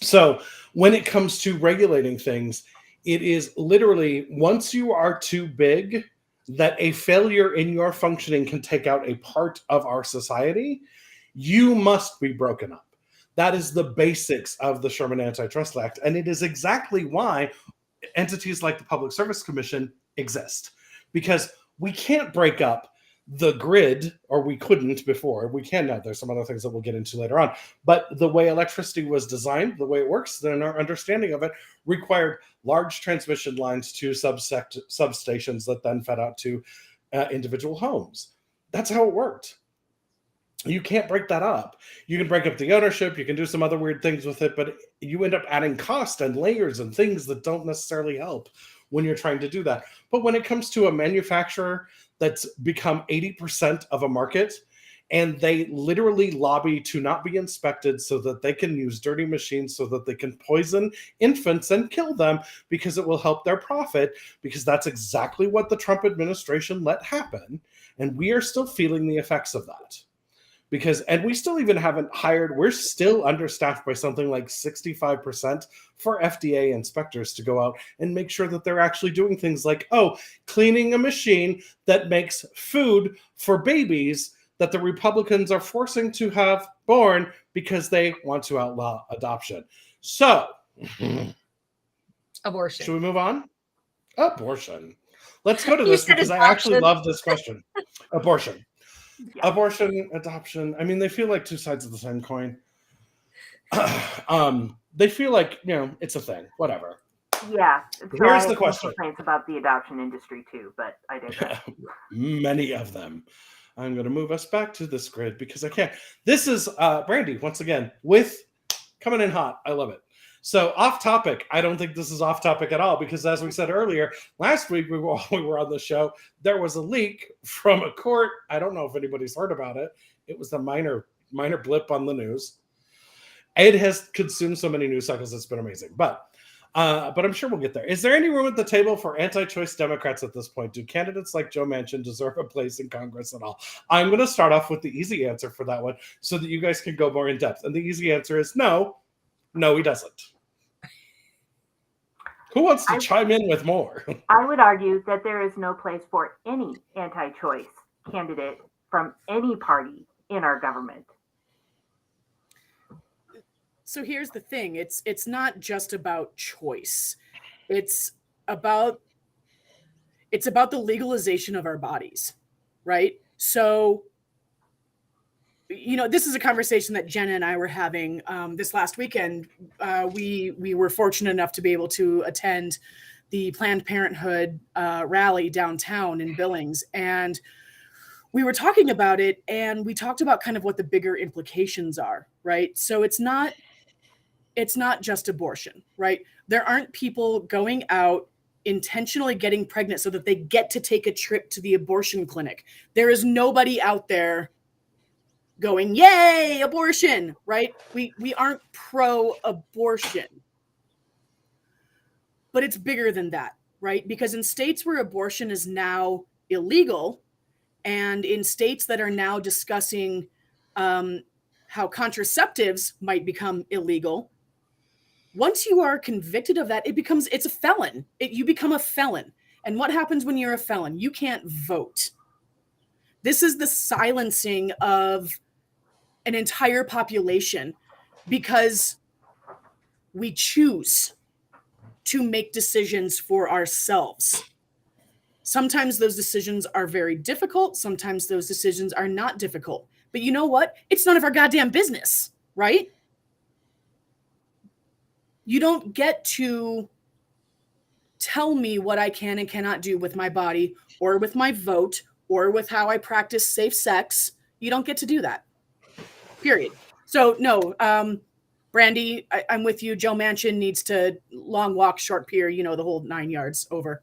So when it comes to regulating things, it is literally, once you are too big, that a failure in your functioning can take out a part of our society, you must be broken up. That is the basics of the Sherman Antitrust Act. And it is exactly why entities like the Public Service Commission exist, because we can't break up the grid, or we couldn't before. We can now. There's some other things that we'll get into later on. But the way electricity was designed, the way it works, then our understanding of it required large transmission lines to substations that then fed out to individual homes. That's how it worked. You can't break that up. You can break up the ownership. You can do some other weird things with it, but you end up adding cost and layers and things that don't necessarily help when you're trying to do that. But when it comes to a manufacturer that's become 80% of a market, and they literally lobby to not be inspected so that they can use dirty machines, so that they can poison infants and kill them because it will help their profit, because that's exactly what the Trump administration let happen. And we are still feeling the effects of that. And we still even haven't hired, we're still understaffed by something like 65% for FDA inspectors to go out and make sure that they're actually doing things like, cleaning a machine that makes food for babies that the Republicans are forcing to have born because they want to outlaw adoption. So, abortion. Should we move on? Abortion. Let's go to this because I actually love this question. Abortion. Yeah. Abortion, adoption. I mean, they feel like two sides of the same coin. They feel like, it's a thing. Whatever. Yeah. So here's the question. Complaints about the adoption industry too, but I digress. Many of them. I'm going to move us back to this grid because I can't. This is Brandy once again with coming in hot. I love it. So off topic, I don't think this is off topic at all, because as we said earlier, last week we were on the show, there was a leak from a court. I don't know if anybody's heard about it. It was a minor blip on the news. It has consumed so many news cycles, it's been amazing. But I'm sure we'll get there. Is there any room at the table for anti-choice Democrats at this point? Do candidates like Joe Manchin deserve a place in Congress at all? I'm going to start off with the easy answer for that one so that you guys can go more in depth. And the easy answer is no, he doesn't. Who wants to chime in with more? I would argue that there is no place for any anti-choice candidate from any party in our government. So here's the thing. It's not just about choice. It's about the legalization of our bodies, right? So, this is a conversation that Jenna and I were having this last weekend. We were fortunate enough to be able to attend the Planned Parenthood rally downtown in Billings, and we were talking about it, and we talked about kind of what the bigger implications are, right? So it's not just abortion, right? There aren't people going out intentionally getting pregnant so that they get to take a trip to the abortion clinic. There is nobody out there going, yay, abortion, right? We aren't pro-abortion. But it's bigger than that, right? Because in states where abortion is now illegal, and in states that are now discussing how contraceptives might become illegal, once you are convicted of that, it's a felon. You become a felon. And what happens when you're a felon? You can't vote. This is the silencing of an entire population because we choose to make decisions for ourselves. Sometimes those decisions are very difficult. Sometimes those decisions are not difficult. But you know what? It's none of our goddamn business, right? You don't get to tell me what I can and cannot do with my body or with my vote or with how I practice safe sex. You don't get to do that. Period. So no, Brandy, I'm with you. Joe Manchin needs to long walk, short pier, the whole 9 yards over.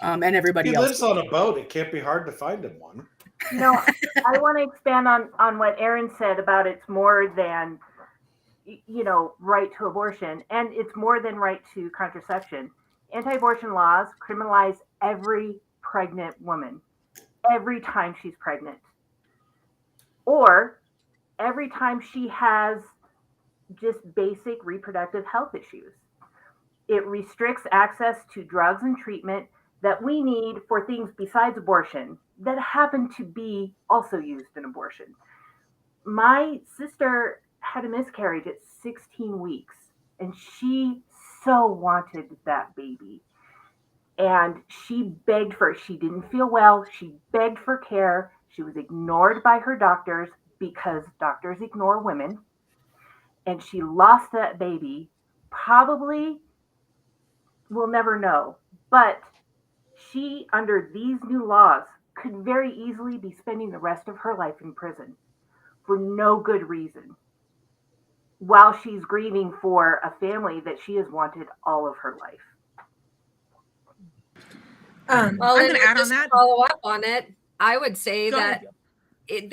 And everybody else. He lives on a boat. It can't be hard to find him one. I want to expand on what Erin said about it's more than right to abortion, and it's more than right to contraception. Anti-abortion laws criminalize every pregnant woman every time she's pregnant, or every time she has just basic reproductive health issues. It restricts access to drugs and treatment that we need for things besides abortion that happen to be also used in abortion. My sister had a miscarriage at 16 weeks, and she so wanted that baby. And she begged for it. She didn't feel well. She begged for care. She was ignored by her doctors because doctors ignore women. And she lost that baby. Probably, we'll never know. But she, under these new laws, could very easily be spending the rest of her life in prison for no good reason, while she's grieving for a family that she has wanted all of her life. I'm going to add on that. Follow up on it. I would say Go that ahead.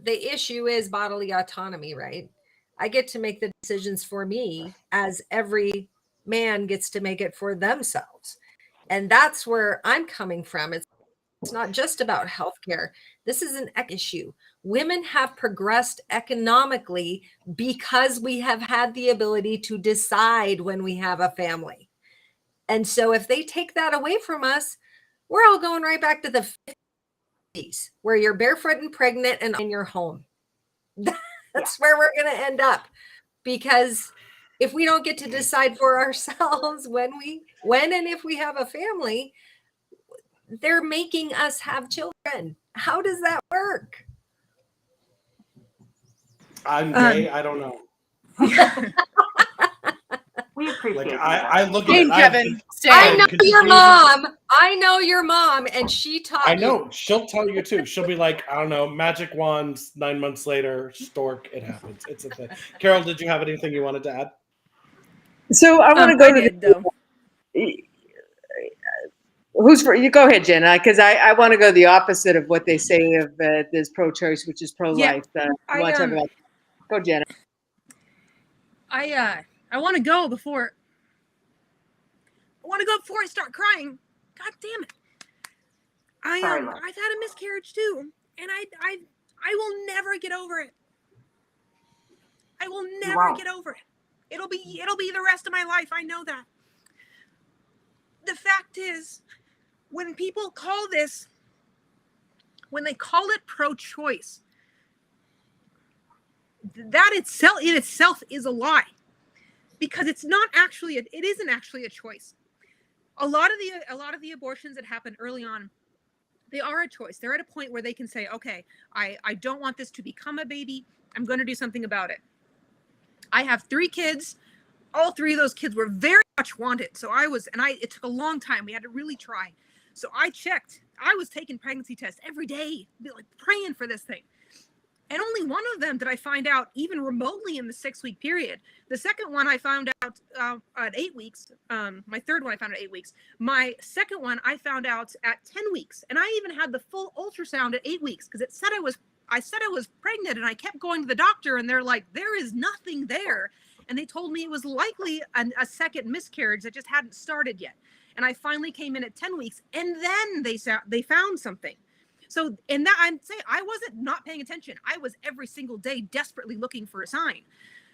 the issue is bodily autonomy, right? I get to make the decisions for me as every man gets to make it for themselves. And that's where I'm coming from. It's not just about healthcare. This is an issue. Women have progressed economically because we have had the ability to decide when we have a family. And so if they take that away from us, we're all going right back to the 50s where you're barefoot and pregnant and in your home. That's where we're going to end up, because if we don't get to decide for ourselves when and if we have a family, they're making us have children. How does that work? I'm gay. I don't know. We appreciate I look at Hey, Kevin. I know your mom. I know your mom, and she taught I know. She'll tell you too. She'll be like, I don't know, magic wands. 9 months later, stork. It happens. It's a thing. Carol, did you have anything you wanted to add? So I want to go I to did, though. who's for you. Go ahead, Jenna, because I want to go the opposite of what they say of this pro-choice, which is pro-life. I want to talk about. Go, Jenna. I want to go before. I want to go before I start crying. God damn it! Sorry, love. I've had a miscarriage too, and I will never get over it. I will never get over it. It'll be the rest of my life. I know that. The fact is, when people call this, when they call it pro-choice, that in itself is a lie, because it isn't actually a choice. A lot of the abortions that happen early on, they are a choice. They're at a point where they can say, okay, I don't want this to become a baby. I'm going to do something about it. I have 3 kids. All 3 of those kids were very much wanted. So it took a long time. We had to really try. So I checked. I was taking pregnancy tests every day, like praying for this thing. And only one of them did I find out even remotely in the 6-week period. The second one I found out at 8 weeks. My third one I found out at 8 weeks. My second one I found out at 10 weeks. And I even had the full ultrasound at 8 weeks because I said I was pregnant, and I kept going to the doctor, and they're like, there is nothing there. And they told me it was likely a second miscarriage that just hadn't started yet. And I finally came in at 10 weeks, and then they found something. So in that, I'm saying I wasn't not paying attention. I was every single day desperately looking for a sign.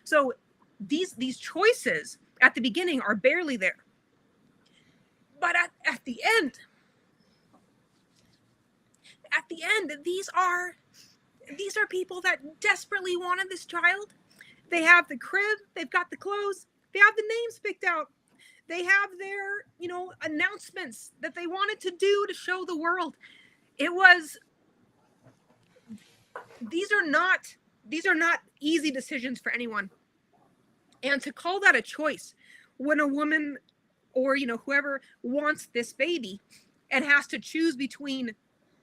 So these choices at the beginning are barely there. But at the end, these are people that desperately wanted this child. They have the crib, they've got the clothes, they have the names picked out. They have their, announcements that they wanted to do to show the world. These are not easy decisions for anyone. And to call that a choice when a woman or, whoever wants this baby and has to choose between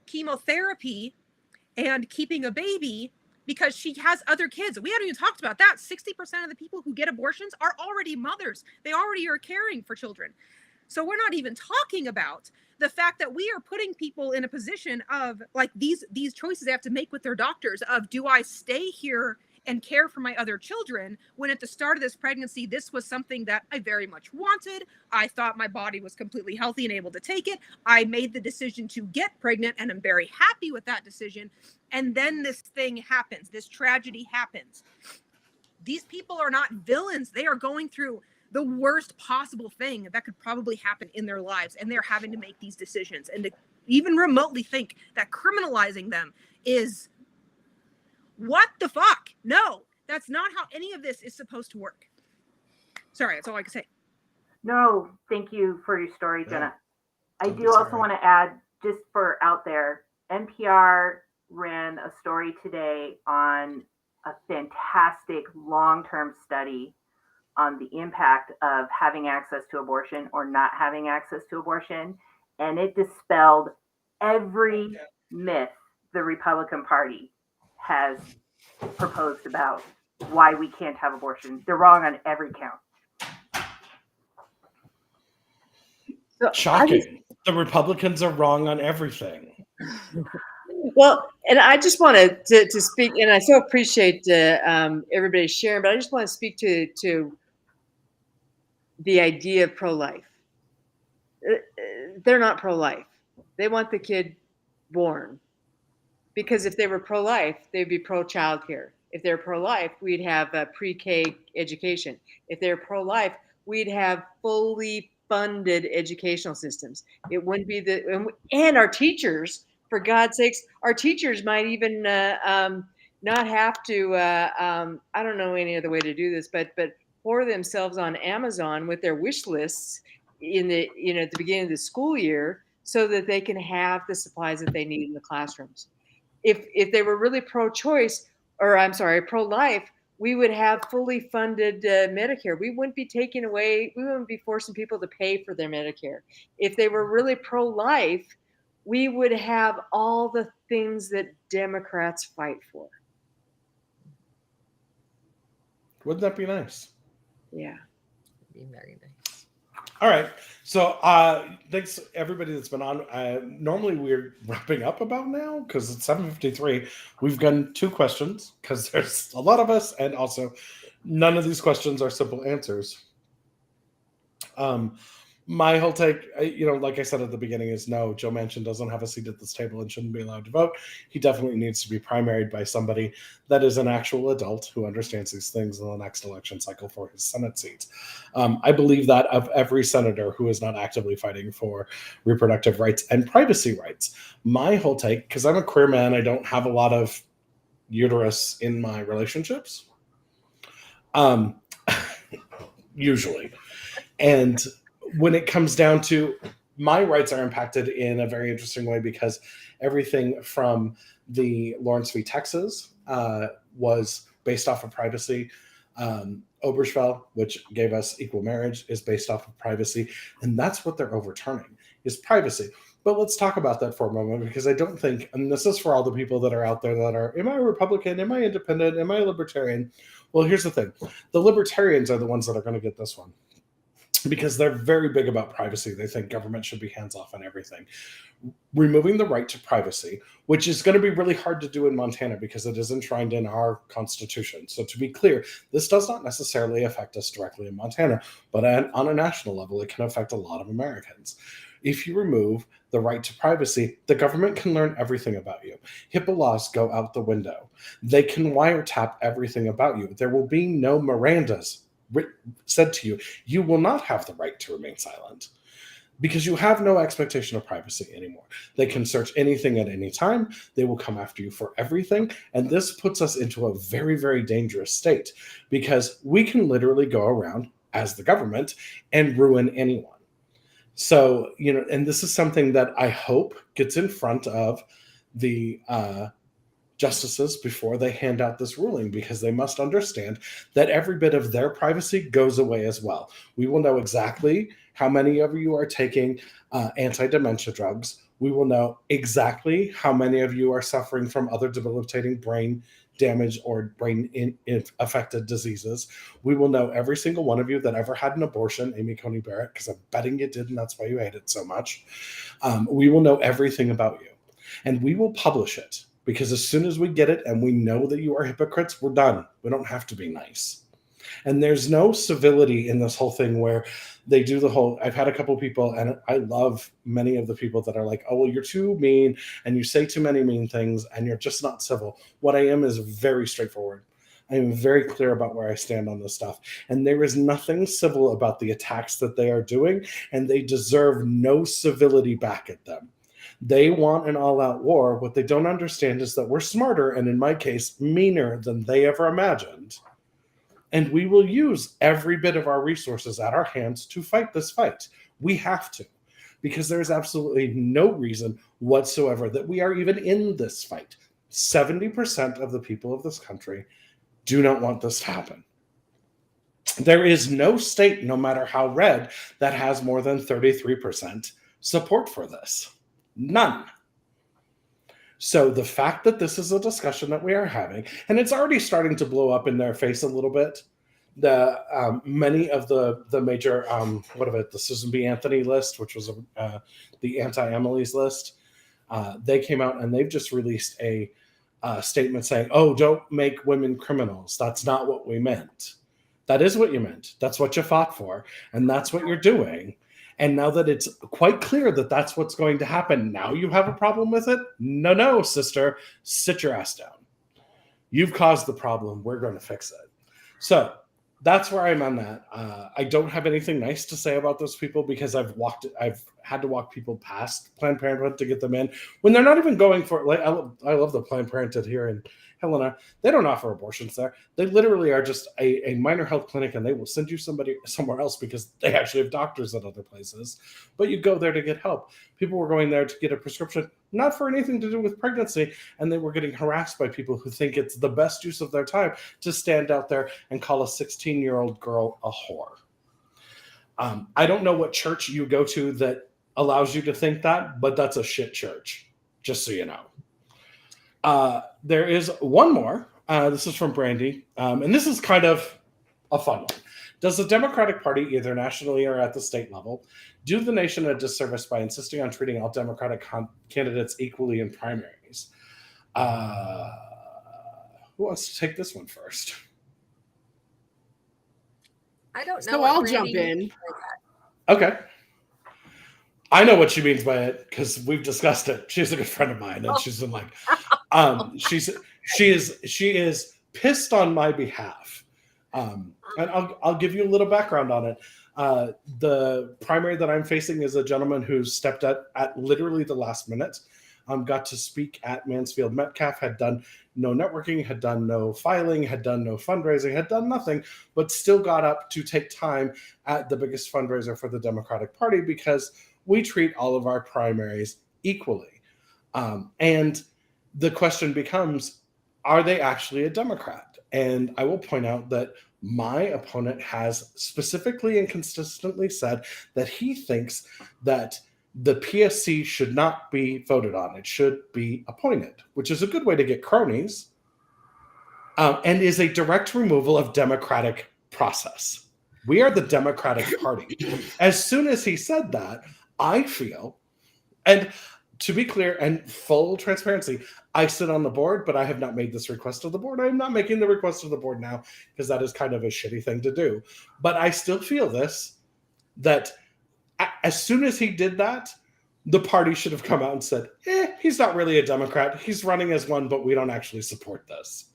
chemotherapy and keeping a baby because she has other kids. We haven't even talked about that. 60% of the people who get abortions are already mothers. They already are caring for children. So we're not even talking about the fact that we are putting people in a position of like these choices they have to make with their doctors of, do I stay here and care for my other children when at the start of this pregnancy, this was something that I very much wanted. I thought my body was completely healthy and able to take it. I made the decision to get pregnant, and I'm very happy with that decision. And then this thing happens. This tragedy happens. These people are not villains. They are going through the worst possible thing that could probably happen in their lives, and they're having to make these decisions. And to even remotely think that criminalizing them is what the fuck? No, that's not how any of this is supposed to work. Sorry, that's all I can say. No, thank you for your story, Jenna. I do also want to add, just for out there, NPR ran a story today on a fantastic long-term study on the impact of having access to abortion or not having access to abortion. And it dispelled every myth the Republican Party has proposed about why we can't have abortion. They're wrong on every count. Shocking. The Republicans are wrong on everything. Well, and I just wanted to speak, and I so appreciate everybody sharing, but I just want to speak to the idea of pro-life. They're not pro-life. They want the kid born. Because if they were pro-life, they'd be pro-child care. If they're pro-life, we'd have a pre-K education. If they're pro-life, we'd have fully funded educational systems. It wouldn't be and our teachers, for God's sakes, our teachers might even not have to, I don't know any other way to do this, but pour themselves on Amazon with their wish lists at the beginning of the school year so that they can have the supplies that they need in the classrooms. If they were really pro-choice, or I'm sorry, pro-life, we would have fully funded Medicare. We wouldn't be forcing people to pay for their Medicare. If they were really pro-life, we would have all the things that Democrats fight for. Wouldn't that be nice? Yeah. be very nice. All right. So thanks everybody that's been on. Normally we're wrapping up about now because it's 7:53. We've done 2 questions because there's a lot of us, and also none of these questions are simple answers. My whole take, like I said at the beginning, is no, Joe Manchin doesn't have a seat at this table and shouldn't be allowed to vote. He definitely needs to be primaried by somebody that is an actual adult who understands these things in the next election cycle for his Senate seat. I believe that of every senator who is not actively fighting for reproductive rights and privacy rights. My whole take, because I'm a queer man, I don't have a lot of uterus in my relationships. Usually. And when it comes down to my rights are impacted in a very interesting way because everything from the Lawrence v. Texas was based off of privacy. Obergefell, which gave us equal marriage, is based off of privacy. And that's what they're overturning, is privacy. But let's talk about that for a moment, because I don't think, and this is for all the people that are out there that are, am I a Republican? Am I independent? Am I a libertarian? Well, here's the thing. The libertarians are the ones that are going to get this one, because they're very big about privacy. They think government should be hands-off on everything. Removing the right to privacy, which is going to be really hard to do in Montana because it is enshrined in our Constitution. So to be clear, this does not necessarily affect us directly in Montana, but on a national level, it can affect a lot of Americans. If you remove the right to privacy, the government can learn everything about you. HIPAA laws go out the window. They can wiretap everything about you. There will be no Mirandas said to you. You will not have the right to remain silent because you have no expectation of privacy anymore. They can search anything at any time. They will come after you for everything. And this puts us into a very, very dangerous state because we can literally go around as the government and ruin anyone. So, and this is something that I hope gets in front of the justices before they hand out this ruling, because they must understand that every bit of their privacy goes away as well. We will know exactly how many of you are taking anti-dementia drugs. We will know exactly how many of you are suffering from other debilitating brain damage or brain affected diseases. We will know every single one of you that ever had an abortion, Amy Coney Barrett, because I'm betting you did, and that's why you hate it so much. We will know everything about you, and we will publish it. Because as soon as we get it and we know that you are hypocrites, we're done. We don't have to be nice. And there's no civility in this whole thing where they do the whole, I've had a couple people, and I love many of the people that are like, oh, well, you're too mean and you say too many mean things and you're just not civil. What I am is very straightforward. I am very clear about where I stand on this stuff. And there is nothing civil about the attacks that they are doing, and they deserve no civility back at them. They want an all-out war. What they don't understand is that we're smarter, and in my case, meaner than they ever imagined. And we will use every bit of our resources at our hands to fight this fight. We have to, because there's absolutely no reason whatsoever that we are even in this fight. 70% of the people of this country do not want this to happen. There is no state, no matter how red, that has more than 33% support for this. None. So the fact that this is a discussion that we are having, and it's already starting to blow up in their face a little bit. The many of the major the Susan B. Anthony list, which was the anti-Emily's list, they came out and they've just released a statement saying, "Oh, don't make women criminals. That's not what we meant." That is what you meant. That's what you fought for, and that's what you're doing. And now that it's quite clear that that's what's going to happen, now you have a problem with it? No, sister, sit your ass down. You've caused the problem. We're going to fix it. So that's where I'm on that. I don't have anything nice to say about those people because I've had to walk people past Planned Parenthood to get them in when they're not even going for it. Like I love the Planned Parenthood here in Helena. They don't offer abortions there. They literally are just a minor health clinic, and they will send you somebody somewhere else because they actually have doctors at other places. But you go there to get help. People were going there to get a prescription, not for anything to do with pregnancy, and they were getting harassed by people who think it's the best use of their time to stand out there and call a 16-year-old girl a whore. I don't know what church you go to that allows you to think that, but that's a shit church, just so you know. There is one more. This is from Brandy, and this is kind of a fun one. Does the Democratic Party, either nationally or at the state level, do the nation a disservice by insisting on treating all Democratic candidates equally in primaries? Who wants to take this one first? I don't know. So I'll jump in. Okay. I know what she means by it because we've discussed it. She's a good friend of mine, and she's been like, she is pissed on my behalf. And I'll give you a little background on it. The primary that I'm facing is a gentleman who stepped at literally the last minute. Got to speak at Mansfield Metcalf, had done no networking, had done no filing, had done no fundraising, had done nothing, but still got up to take time at the biggest fundraiser for the Democratic Party because we treat all of our primaries equally. And the question becomes, are they actually a Democrat? And I will point out that my opponent has specifically and consistently said that he thinks that the PSC should not be voted on. It should be appointed, which is a good way to get cronies, and is a direct removal of democratic process. We are the Democratic Party. As soon as he said that, I feel, and to be clear and full transparency, I sit on the board, but I have not made this request of the board. I am not making the request of the board now because that is kind of a shitty thing to do. But I still feel this, that as soon as he did that, the party should have come out and said, he's not really a Democrat. He's running as one, but we don't actually support this.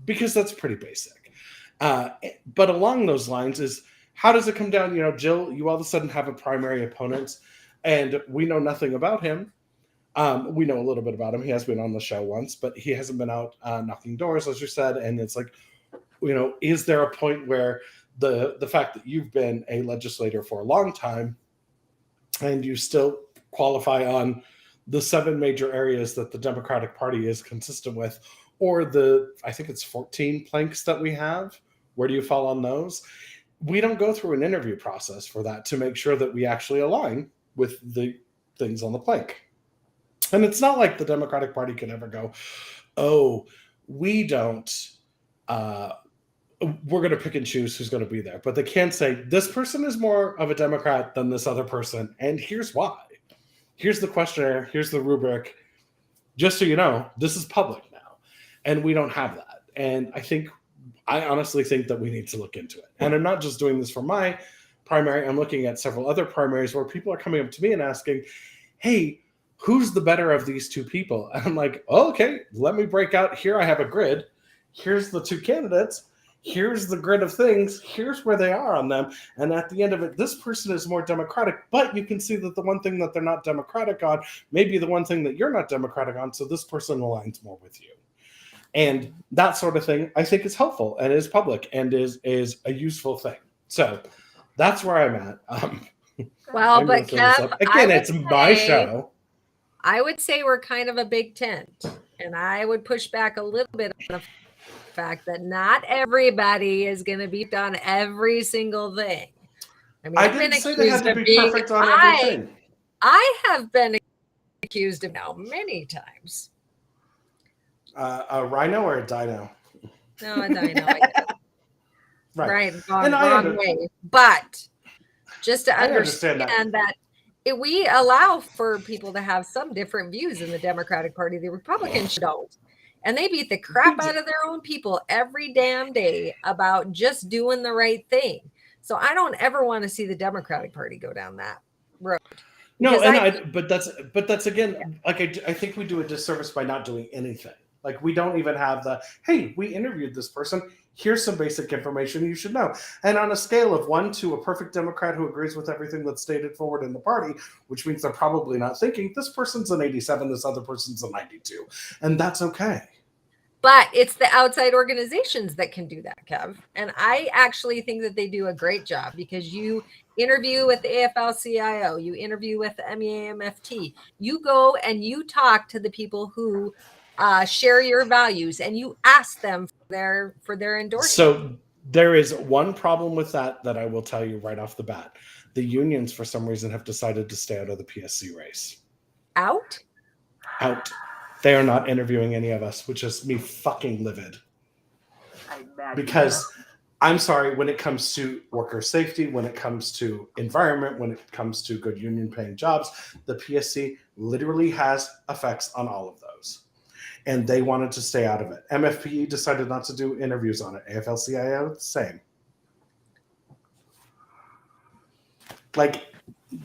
Because that's pretty basic. But along those lines is, how does it come down? You know, Jill, you all of a sudden have a primary opponent, and we know nothing about him. We know a little bit about him. He has been on the show once, but he hasn't been out knocking doors, as you said. And it's like, you know, is there a point where the fact that you've been a legislator for a long time and you still qualify on the 7 major areas that the Democratic Party is consistent with, or I think it's 14 planks that we have, where do you fall on those? We don't go through an interview process for that to make sure that we actually align with the things on the plank. And it's not like the Democratic Party can ever go, oh, we don't, we're going to pick and choose who's going to be there. But they can say, this person is more of a Democrat than this other person, and here's why. Here's the questionnaire, here's the rubric. Just so you know, this is public now. And we don't have that. And I honestly think that we need to look into it. And I'm not just doing this for my primary. I'm looking at several other primaries where people are coming up to me and asking, hey, who's the better of these 2 people? And I'm like, oh, okay, let me break out. Here I have a grid. Here's the 2 candidates. Here's the grid of things. Here's where they are on them. And at the end of it, this person is more Democratic, but you can see that the one thing that they're not Democratic on may be the one thing that you're not Democratic on. So this person aligns more with you. And that sort of thing, I think, is helpful and is public and is a useful thing. So that's where I'm at. Well, but Kev, again, it's my show. I would say we're kind of a big tent, and I would push back a little bit on the fact that not everybody is going to be on every single thing. I mean, I didn't say they had to be perfect on everything. I have been accused of now many times. A rhino or a dino? No, a dino. Right. Wrong way. But just to understand that we allow for people to have some different views in the Democratic Party. The Republicans don't. And they beat the crap out of their own people every damn day about just doing the right thing. So I don't ever want to see the Democratic Party go down that road. No, but that's again, like I think we do a disservice by not doing anything. Like we don't even have hey, we interviewed this person. Here's some basic information you should know. And on a scale of 1 to a perfect Democrat who agrees with everything that's stated forward in the party, which means they're probably not thinking, this person's an 87, this other person's a 92. And that's okay. But it's the outside organizations that can do that, Kev. And I actually think that they do a great job because you interview with the AFL-CIO, you interview with the MEAMFT, you go and you talk to the people who share your values and you ask them for their endorsement. So there is one problem with that I will tell you right off the bat. The unions, for some reason, have decided to stay out of the PSC race. Out? They are not interviewing any of us, which is me fucking livid. Because I'm sorry, when it comes to worker safety, when it comes to environment, when it comes to good union paying jobs, the PSC literally has effects on all of those. And they wanted to stay out of it. MFPE decided not to do interviews on it. AFL-CIO, same. Like,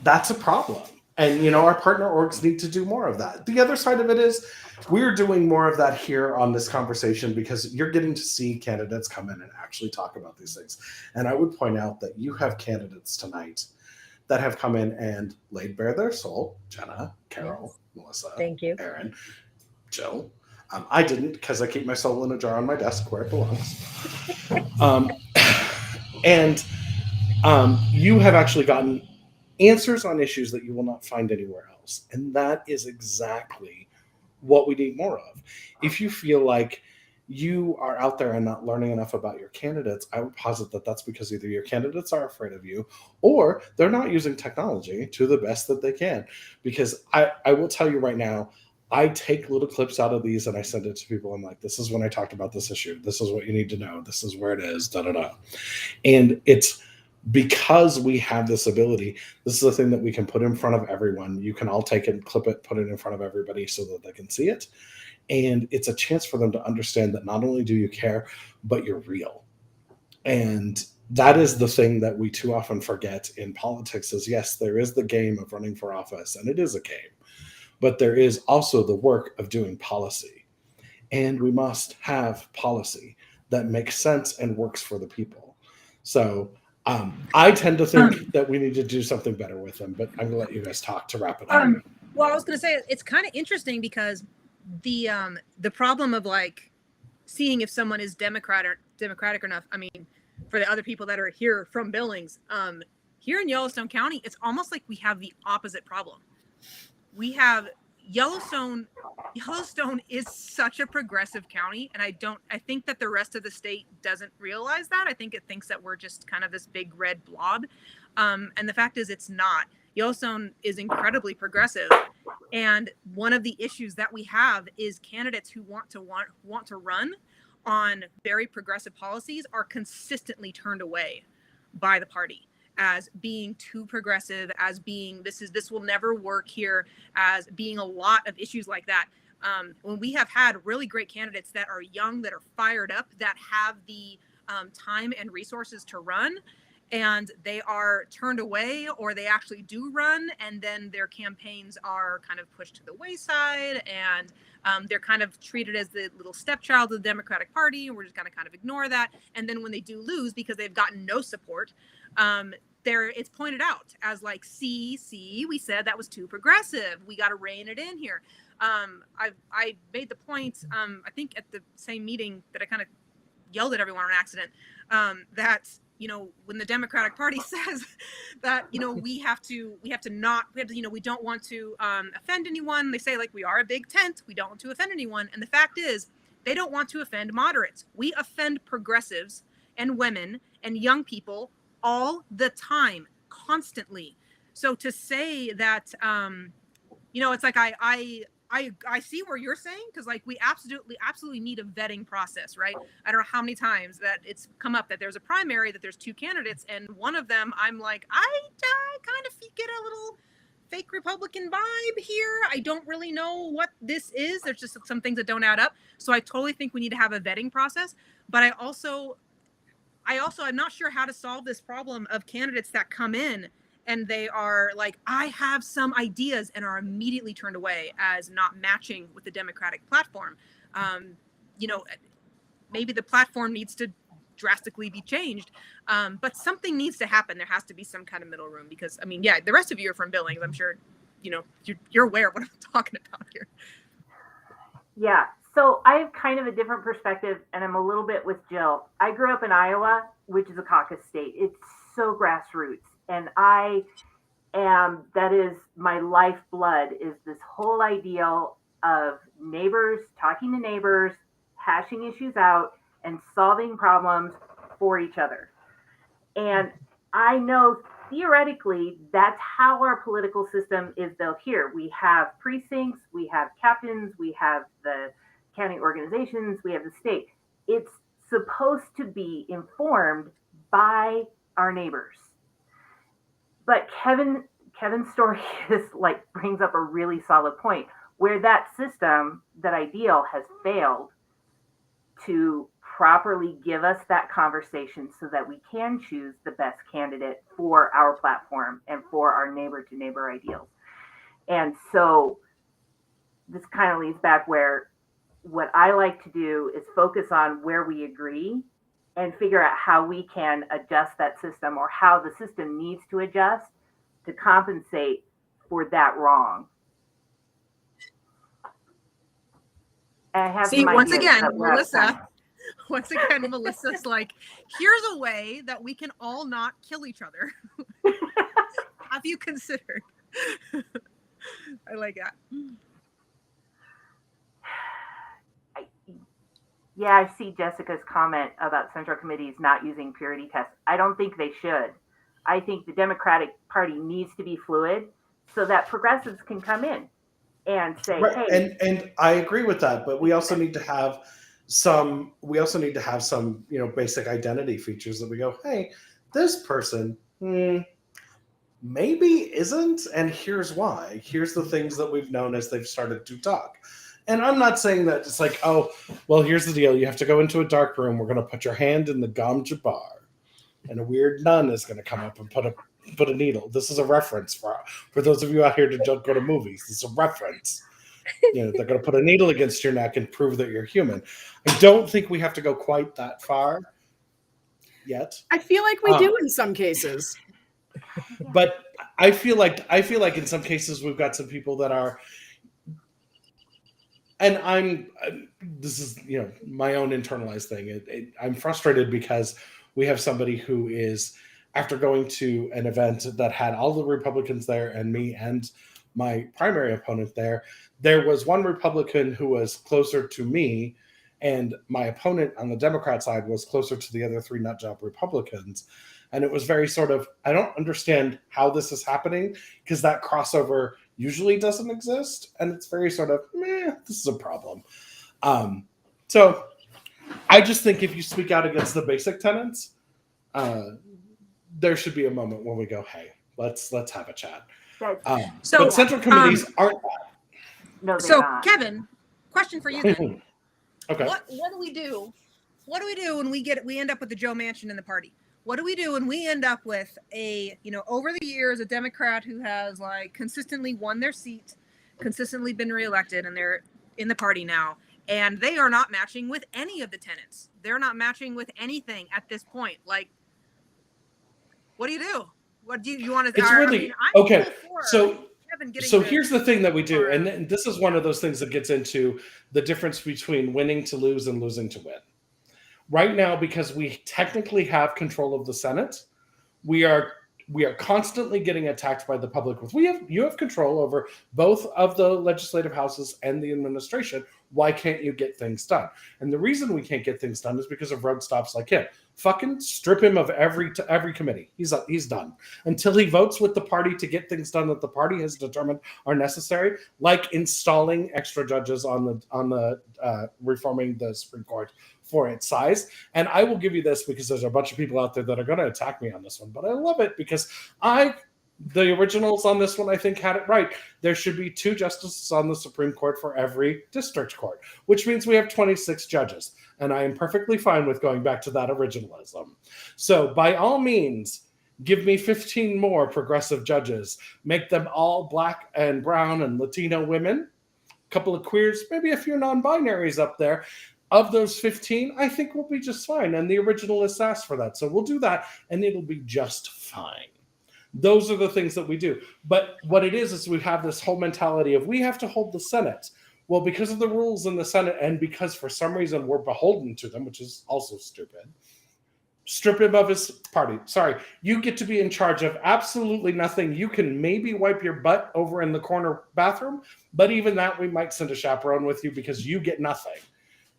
that's a problem. And, you know, our partner orgs need to do more of that. The other side of it is we're doing more of that here on this conversation because you're getting to see candidates come in and actually talk about these things. And I would point out that you have candidates tonight that have come in and laid bare their soul. Jenna, Carol, Melissa, Thank you. Erin, Jill. I didn't because I keep my soul in a jar on my desk where it belongs. You have actually gotten answers on issues that you will not find anywhere else. And that is exactly what we need more of. If you feel like you are out there and not learning enough about your candidates, I would posit that that's because either your candidates are afraid of you or they're not using technology to the best that they can. Because I will tell you right now, I take little clips out of these and I send it to people. I'm like, this is when I talked about this issue. This is what you need to know. This is where it is, da-da-da. And it's because we have this ability, this is a thing that we can put in front of everyone. You can all take it and clip it, put it in front of everybody so that they can see it. And it's a chance for them to understand that not only do you care, but you're real. And that is the thing that we too often forget in politics is, yes, there is the game of running for office, and it is a game. But there is also the work of doing policy. And we must have policy that makes sense and works for the people. So I tend to think that we need to do something better with them, but I'm going to let you guys talk to wrap it up. Well, I was going to say it's kind of interesting because the problem of like seeing if someone is democratic enough. I mean, for the other people that are here from Billings, here in Yellowstone County, it's almost like we have the opposite problem. We have Yellowstone is such a progressive county, and I think that the rest of the state doesn't realize that. I think it thinks that we're just kind of this big red blob. And the fact is it's not. Yellowstone is incredibly progressive. And one of the issues that we have is candidates who want to run on very progressive policies are consistently turned away by the party as being too progressive, as being this will never work here, as being a lot of issues like that. When we have had really great candidates that are young, that are fired up, that have the time and resources to run, and they are turned away, or they actually do run, and then their campaigns are kind of pushed to the wayside, and they're kind of treated as the little stepchild of the Democratic Party, and we're just going to kind of ignore that. And then when they do lose because they've gotten no support, it's pointed out as like, see, we said that was too progressive. We got to rein it in here. I made the point, I think at the same meeting that I kind of yelled at everyone on accident, that, you know, when the Democratic Party says that, you know, we don't want to offend anyone. They say, like, we are a big tent. We don't want to offend anyone. And the fact is, they don't want to offend moderates. We offend progressives and women and young people all the time, constantly. So to say that, you know, it's like I see where you're saying, because like we absolutely need a vetting process, right? I don't know how many times that it's come up that there's a primary, that there's two candidates, and one of them I'm like, I kind of get a little fake Republican vibe here. I don't really know what this is. There's just some things that don't add up. So I totally think we need to have a vetting process. But I also I'm not sure how to solve this problem of candidates that come in and they are like, I have some ideas, and are immediately turned away as not matching with the Democratic platform. You know, maybe the platform needs to drastically be changed, but something needs to happen. There has to be some kind of middle room, because, I mean, yeah, the rest of you are from Billings. I'm sure, you know, you're aware of what I'm talking about here. Yeah. So I have kind of a different perspective, and I'm a little bit with Jill. I grew up in Iowa, which is a caucus state. It's so grassroots. And that is my lifeblood, is this whole ideal of neighbors talking to neighbors, hashing issues out, and solving problems for each other. And I know theoretically that's how our political system is built here. We have precincts, we have captains, we have the county organizations, we have the state. It's supposed to be informed by our neighbors. But Kevin's story brings up a really solid point where that system, that ideal, has failed to properly give us that conversation so that we can choose the best candidate for our platform and for our neighbor to neighbor ideals. And so this kind of leads back where what I like to do is focus on where we agree and figure out how we can adjust that system, or how the system needs to adjust to compensate for that wrong. And I have See, some once ideas again, that we're out of time. Melissa's like, here's a way that we can all not kill each other. Have you considered? I like that. Yeah, I see Jessica's comment about central committees not using purity tests. I don't think they should. I think the Democratic Party needs to be fluid so that progressives can come in and say, right. hey. And I agree with that, but we also need to have some basic identity features that we go, hey, this person maybe isn't, and here's why. Here's the things that we've known as they've started to talk. And I'm not saying that it's like, oh, well, here's the deal. You have to go into a dark room. We're going to put your hand in the gom jabbar, and a weird nun is going to come up and put a needle. This is a reference for those of you out here that don't go to movies. This is a reference. They're going to put a needle against your neck and prove that you're human. I don't think we have to go quite that far yet. I feel like we do in some cases. But I feel like in some cases we've got some people that are. And this is, my own internalized thing. I'm frustrated because we have somebody who is, after going to an event that had all the Republicans there and me and my primary opponent there was one Republican who was closer to me, and my opponent on the Democrat side was closer to the other three nutjob Republicans. And it was very sort of, I don't understand how this is happening, because that crossover usually doesn't exist. And it's very sort of, this is a problem. So I just think if you speak out against the basic tenets, there should be a moment when we go, hey, let's have a chat. But central committees aren't that. No, so not. Kevin, question for you then. Okay. What do we do? What do we do when we end up with the Joe Manchin in the party? What do we do when we end up with over the years, a Democrat who has consistently won their seat, consistently been reelected, and they're in the party now, and they are not matching with any of the tenants. They're not matching with anything at this point. What do you do? What do you want to? It's really okay. So here's the thing that we do, and this is one of those things that gets into the difference between winning to lose and losing to win. Right now, because we technically have control of the Senate, we are constantly getting attacked by the public you have control over both of the legislative houses and the administration. Why can't you get things done? And the reason we can't get things done is because of road stops like him. Fucking strip him of every committee. He's done until he votes with the party to get things done that the party has determined are necessary, like installing extra judges on the reforming the Supreme Court for its size. And I will give you this, because there's a bunch of people out there that are going to attack me on this one, but I love it because the originals on this one, I think, had it right. There should be 2 justices on the Supreme Court for every district court, which means we have 26 judges. And I am perfectly fine with going back to that originalism. So by all means, give me 15 more progressive judges. Make them all Black and brown and Latino women, a couple of queers, maybe a few non-binaries up there. Of those 15, I think we'll be just fine. And the originalists asked for that. So we'll do that, and it'll be just fine. Those are the things that we do. But what it is we have this whole mentality of we have to hold the Senate. Well, because of the rules in the Senate, and because for some reason we're beholden to them, which is also stupid, strip him of his party. Sorry, you get to be in charge of absolutely nothing. You can maybe wipe your butt over in the corner bathroom, but even that, we might send a chaperone with you, because you get nothing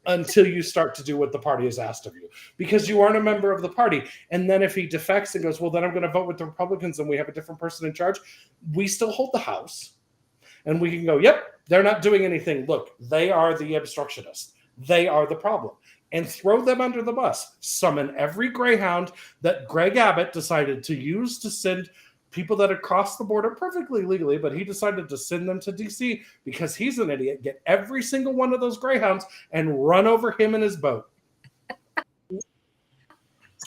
until you start to do what the party has asked of you, because you aren't a member of the party. And then if he defects and goes, well, then I'm going to vote with the Republicans and we have a different person in charge, we still hold the House. And we can go, yep, they're not doing anything. Look, they are the obstructionists. They are the problem. and throw them under the bus. Summon every Greyhound that Greg Abbott decided to use to send people that had crossed the border perfectly legally, but he decided to send them to DC because he's an idiot. Get every single one of those Greyhounds and run over him in his boat.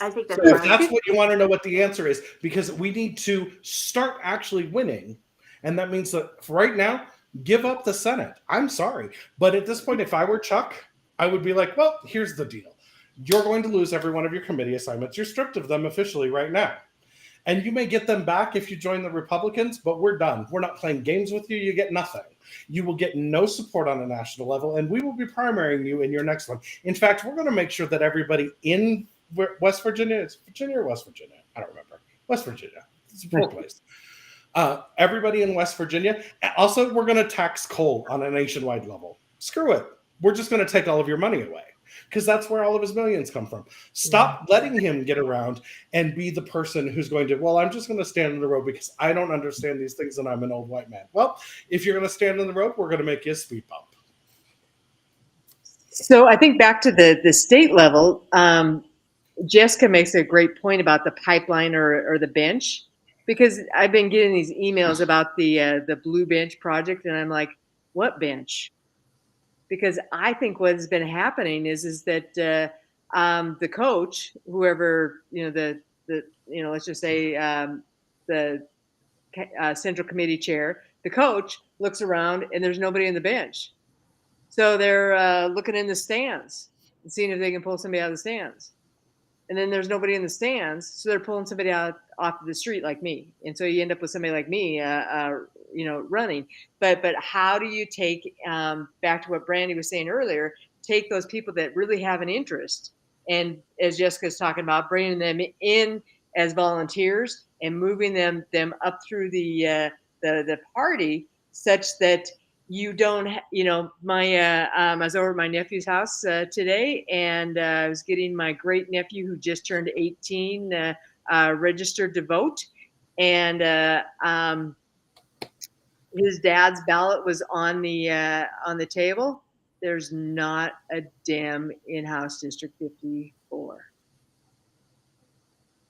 I think that's So if right. that's what you want to know what the answer is, because we need to start actually winning. And that means that right now, give up the Senate. I'm sorry. But at this point, if I were Chuck, I would be like, well, here's the deal. You're going to lose every one of your committee assignments. You're stripped of them officially right now. And you may get them back if you join the Republicans, but we're done. We're not playing games with you. You get nothing. You will get no support on a national level, and we will be primarying you in your next one. In fact, we're going to make sure that everybody in West Virginia, it's Virginia or West Virginia? I don't remember. West Virginia. It's a poor place. Everybody in West Virginia. Also, we're going to tax coal on a nationwide level. Screw it. We're just going to take all of your money away because that's where all of his millions come from. Stop letting him get around and be the person who's going to, well, I'm just going to stand in the road because I don't understand these things and I'm an old white man. Well, if you're going to stand in the road, we're going to make you a speed bump. So I think back to the state level, Jessica makes a great point about the pipeline or the bench, because I've been getting these emails about the Blue Bench project, and I'm like, what bench? Because I think what has been happening is that the coach, whoever let's just say the Central Committee chair, the coach looks around and there's nobody in the bench, so they're looking in the stands and seeing if they can pull somebody out of the stands. And then there's nobody in the stands, so they're pulling somebody out off the street like me. And so you end up with somebody like me, running. But how do you take, back to what Brandy was saying earlier, take those people that really have an interest, and as Jessica's talking about, bringing them in as volunteers and moving them up through the party, such that you don't, I was over at my nephew's house today, and I was getting my great nephew who just turned 18 registered to vote, and his dad's ballot was on the table. There's not a damn in House District 54,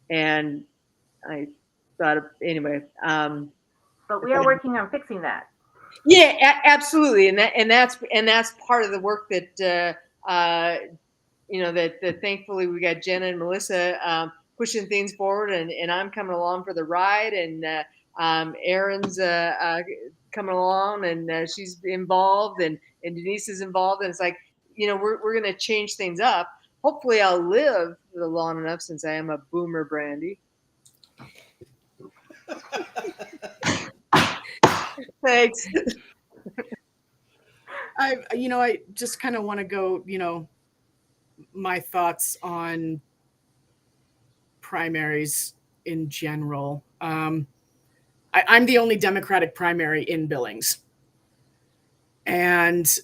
and I thought anyway. But we are working on fixing that. Yeah, absolutely, and that's part of the work that that thankfully we got Jenna and Melissa pushing things forward, and I'm coming along for the ride, and Erin's coming along, and she's involved, and Denise is involved, and it's like, we're going to change things up. Hopefully, I'll live long enough, since I am a boomer, Brandy. Thanks. I just kind of want to go, my thoughts on primaries in general. I'm the only Democratic primary in Billings, and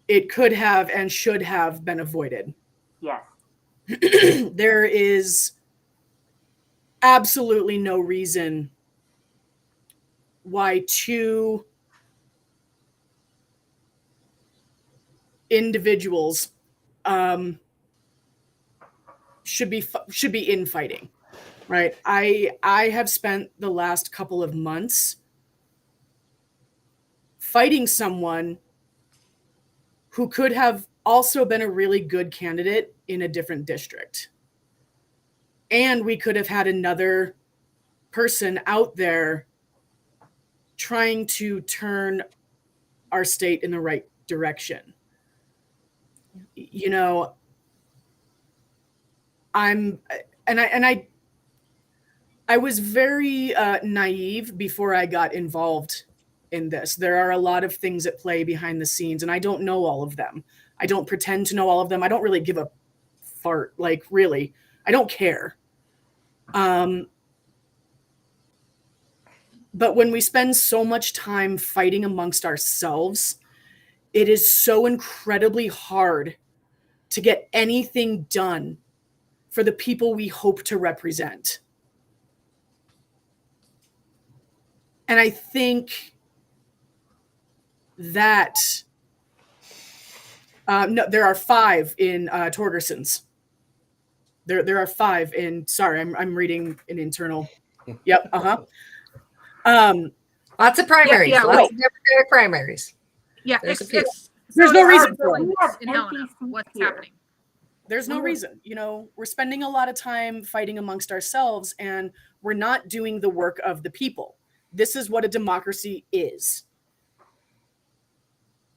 it could have and should have been avoided. Yes. There is absolutely no reason why two individuals should be infighting, right? I have spent the last couple of months fighting someone who could have also been a really good candidate in a different district. And we could have had another person out there trying to turn our state in the right direction. I was very naive before I got involved in this. There are a lot of things at play behind the scenes, and I don't know all of them. I don't pretend to know all of them. I don't really give a fart. Like, really, I don't care. But when we spend so much time fighting amongst ourselves, it is so incredibly hard to get anything done for the people we hope to represent. And I think that No, there are 5 in Torgerson's. There are 5 in. Sorry, I'm reading an internal. Yep. Lots of primaries. Yeah, Lots of Democratic primaries. Yeah, There's a There's no there are reason for buildings it. in Helena. What's Here. happening? There's no reason. We're spending a lot of time fighting amongst ourselves, and we're not doing the work of the people. This is what a democracy is.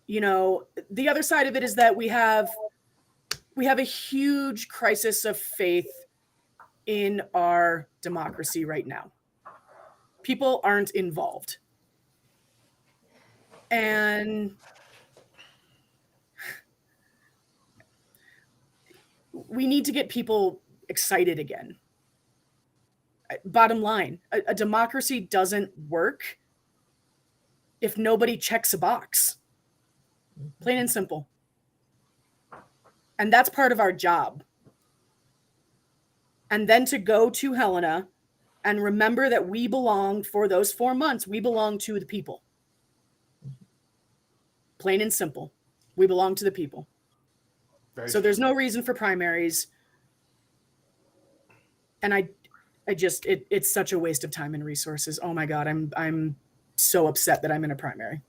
The other side of it is that we have a huge crisis of faith in our democracy right now. People aren't involved. And we need to get people excited again. Bottom line, a democracy doesn't work if nobody checks a box. Plain and simple. And that's part of our job. And then to go to Helena and remember that we belong, for those 4 months, we belong to the people. Plain and simple. We belong to the people. So there's no reason for primaries. And it's such a waste of time and resources. Oh my God, I'm so upset that I'm in a primary.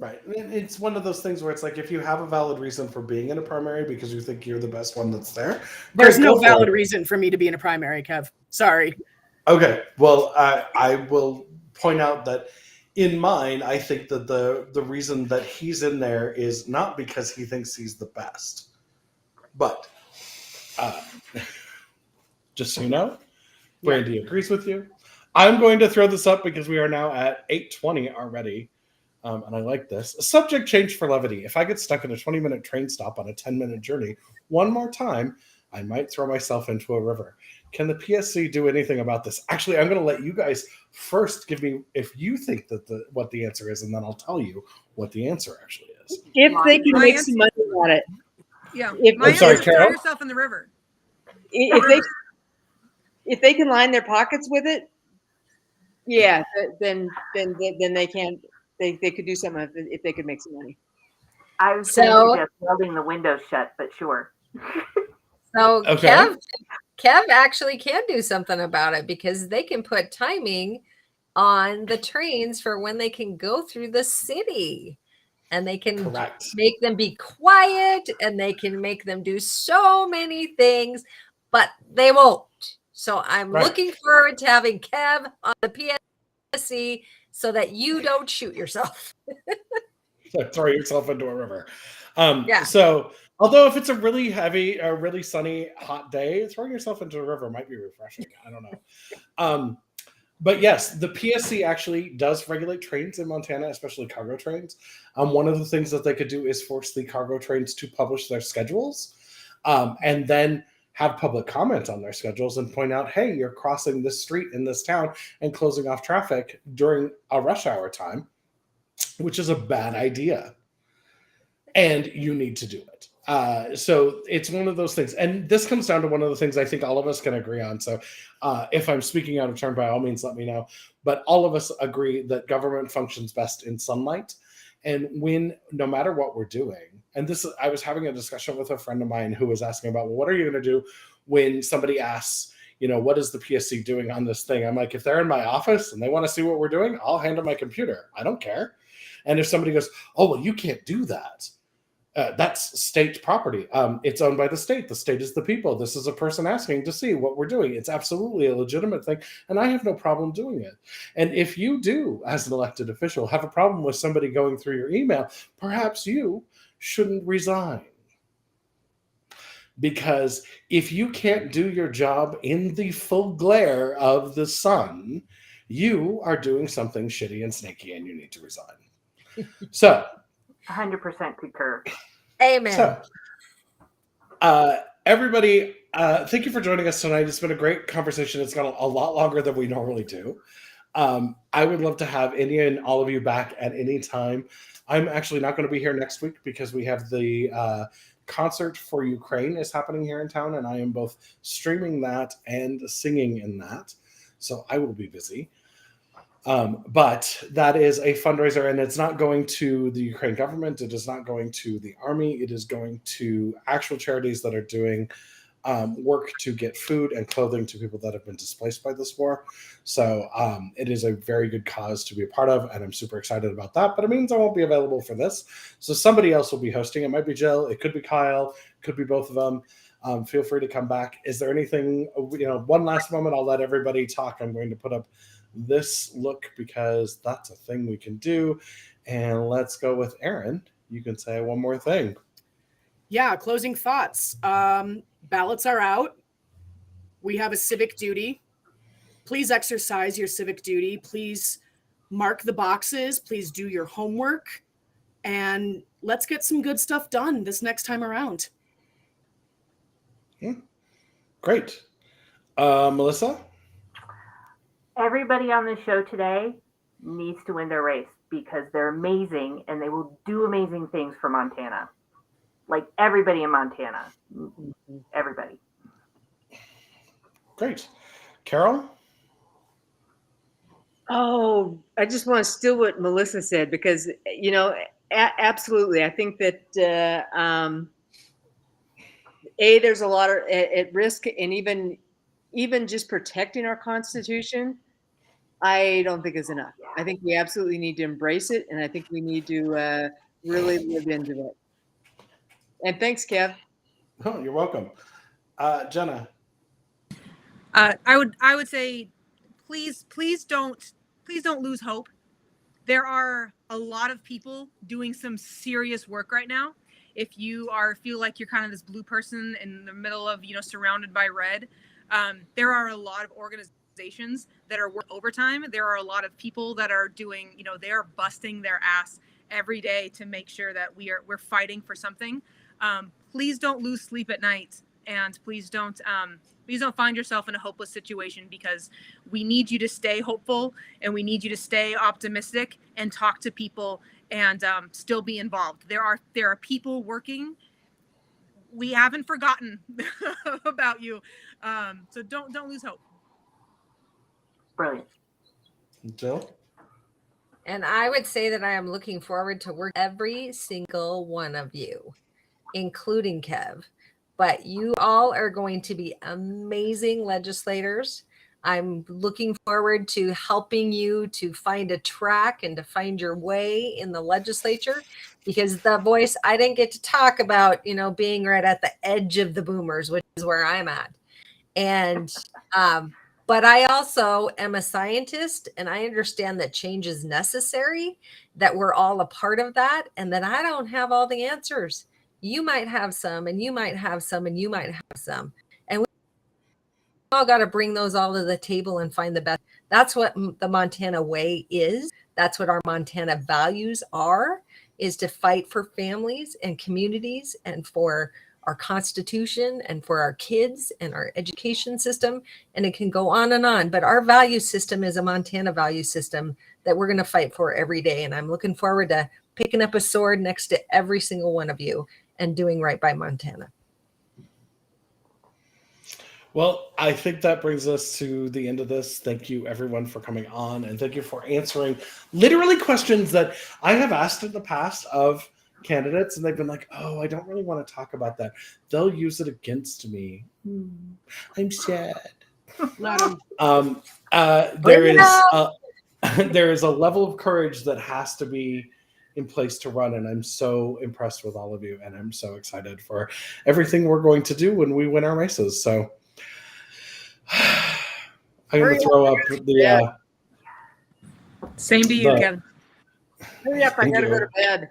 Right. And it's one of those things where it's like, if you have a valid reason for being in a primary because you think you're the best one that's there, there's no valid reason for me to be in a primary, Kev. Sorry. Okay. Well, I will point out that in mine, I think that the reason that he's in there is not because he thinks he's the best. But just so you know, Brandy agrees with you. I'm going to throw this up because we are now at 8:20 already. And I like this. A subject change for levity. If I get stuck in a 20-minute train stop on a 10-minute journey one more time, I might throw myself into a river. Can the PSC do anything about this? Actually, I'm going to let you guys first give me if you think that what the answer is, and then I'll tell you what the answer actually is. If they can make some money on it. Yeah. I'm sorry, Throw Carol. yourself in the river. If they can line their pockets with it, yeah, then they can. They could do something if they could make some money. I was going to suggest welding the windows shut, but sure. So Okay. Kev actually can do something about it because they can put timing on the trains for when they can go through the city. And they can make them be quiet, and they can make them do so many things, but they won't. So I'm looking forward to having Kev on the PSC so that you don't shoot yourself. Throw yourself into a river. So although if it's a really heavy, a really sunny, hot day, throwing yourself into a river might be refreshing. I don't know. But yes, the PSC actually does regulate trains in Montana, especially cargo trains. One of the things that they could do is force the cargo trains to publish their schedules and then have public comment on their schedules and point out, hey, you're crossing this street in this town and closing off traffic during a rush hour time, which is a bad idea. And you need to do it. So it's one of those things. And this comes down to one of the things I think all of us can agree on. So if I'm speaking out of turn, by all means, let me know. But all of us agree that government functions best in sunlight. And when, no matter what we're doing, and this, I was having a discussion with a friend of mine who was asking about, well, what are you going to do when somebody asks, what is the PSC doing on this thing? I'm like, if they're in my office and they want to see what we're doing, I'll hand them my computer. I don't care. And if somebody goes, oh, well, you can't do that. That's state property. It's owned by the state. The state is the people. This is a person asking to see what we're doing. It's absolutely a legitimate thing, and I have no problem doing it. And if you do, as an elected official, have a problem with somebody going through your email, perhaps you shouldn't resign. Because if you can't do your job in the full glare of the sun, you are doing something shitty and snaky, and you need to resign. So 100% concur. Amen. So, everybody, thank you for joining us tonight. It's been a great conversation. It's gone a lot longer than we normally do. I would love to have any and all of you back at any time. I'm actually not going to be here next week because we have the concert for Ukraine is happening here in town, and I am both streaming that and singing in that. So I will be busy. But that is a fundraiser, and it's not going to the Ukraine government. It is not going to the army. It is going to actual charities that are doing work to get food and clothing to people that have been displaced by this war. So it is a very good cause to be a part of, and I'm super excited about that. But it means I won't be available for this. So somebody else will be hosting. It might be Jill. It could be Kyle. It could be both of them. Feel free to come back. Is there anything, one last moment? I'll let everybody talk. I'm going to put up this look because that's a thing we can do. And let's go with Erin. You can say one more thing. Yeah, closing thoughts. Ballots are out. We have a civic duty. Please exercise your civic duty. Please mark the boxes. Please do your homework. And let's get some good stuff done this next time around. Great. Melissa? Everybody on the show today needs to win their race because they're amazing and they will do amazing things for Montana. Like everybody in Montana. Everybody. Great. Carol? Oh, I just want to steal what Melissa said because, absolutely. I think that, there's a lot of at risk, and even just protecting our Constitution, I don't think is enough. I think we absolutely need to embrace it, and I think we need to really live into it. And thanks, Kev. Oh, you're welcome. Jenna? I would say, please don't lose hope. There are a lot of people doing some serious work right now. If you feel like you're kind of this blue person in the middle of, surrounded by red, there are a lot of organizations that are working overtime. There are a lot of people that are doing, they're busting their ass every day to make sure that we're fighting for something. Please don't lose sleep at night, and please don't find yourself in a hopeless situation, because we need you to stay hopeful and we need you to stay optimistic and talk to people and still be involved. There are people working. We haven't forgotten about you. So don't lose hope. Brilliant. Jill? And I would say that I am looking forward to work every single one of you, including Kev. But you all are going to be amazing legislators. I'm looking forward to helping you to find a track and to find your way in the legislature, because the voice, I didn't get to talk about, being right at the edge of the boomers, which is where I'm at. And, but I also am a scientist, and I understand that change is necessary, that we're all a part of that, and that I don't have all the answers. You might have some, and you might have some, and you might have some. And we all got to bring those all to the table and find the best. That's what the Montana way is. That's what our Montana values are, is to fight for families and communities and for our Constitution and for our kids and our education system. And it can go on and on. But our value system is a Montana value system that we're going to fight for every day. And I'm looking forward to picking up a sword next to every single one of you and doing right by Montana. Well, I think that brings us to the end of this. Thank you, everyone, for coming on, and thank you for answering literally questions that I have asked in the past of candidates, and they've been like, oh, I don't really want to talk about that. They'll use it against me. I'm sad. There is a level of courage that has to be in place to run, and I'm so impressed with all of you, and I'm so excited for everything we're going to do when we win our races. So I'm going to throw up the Same to you, Kevin. Hurry up, I gotta go to bed.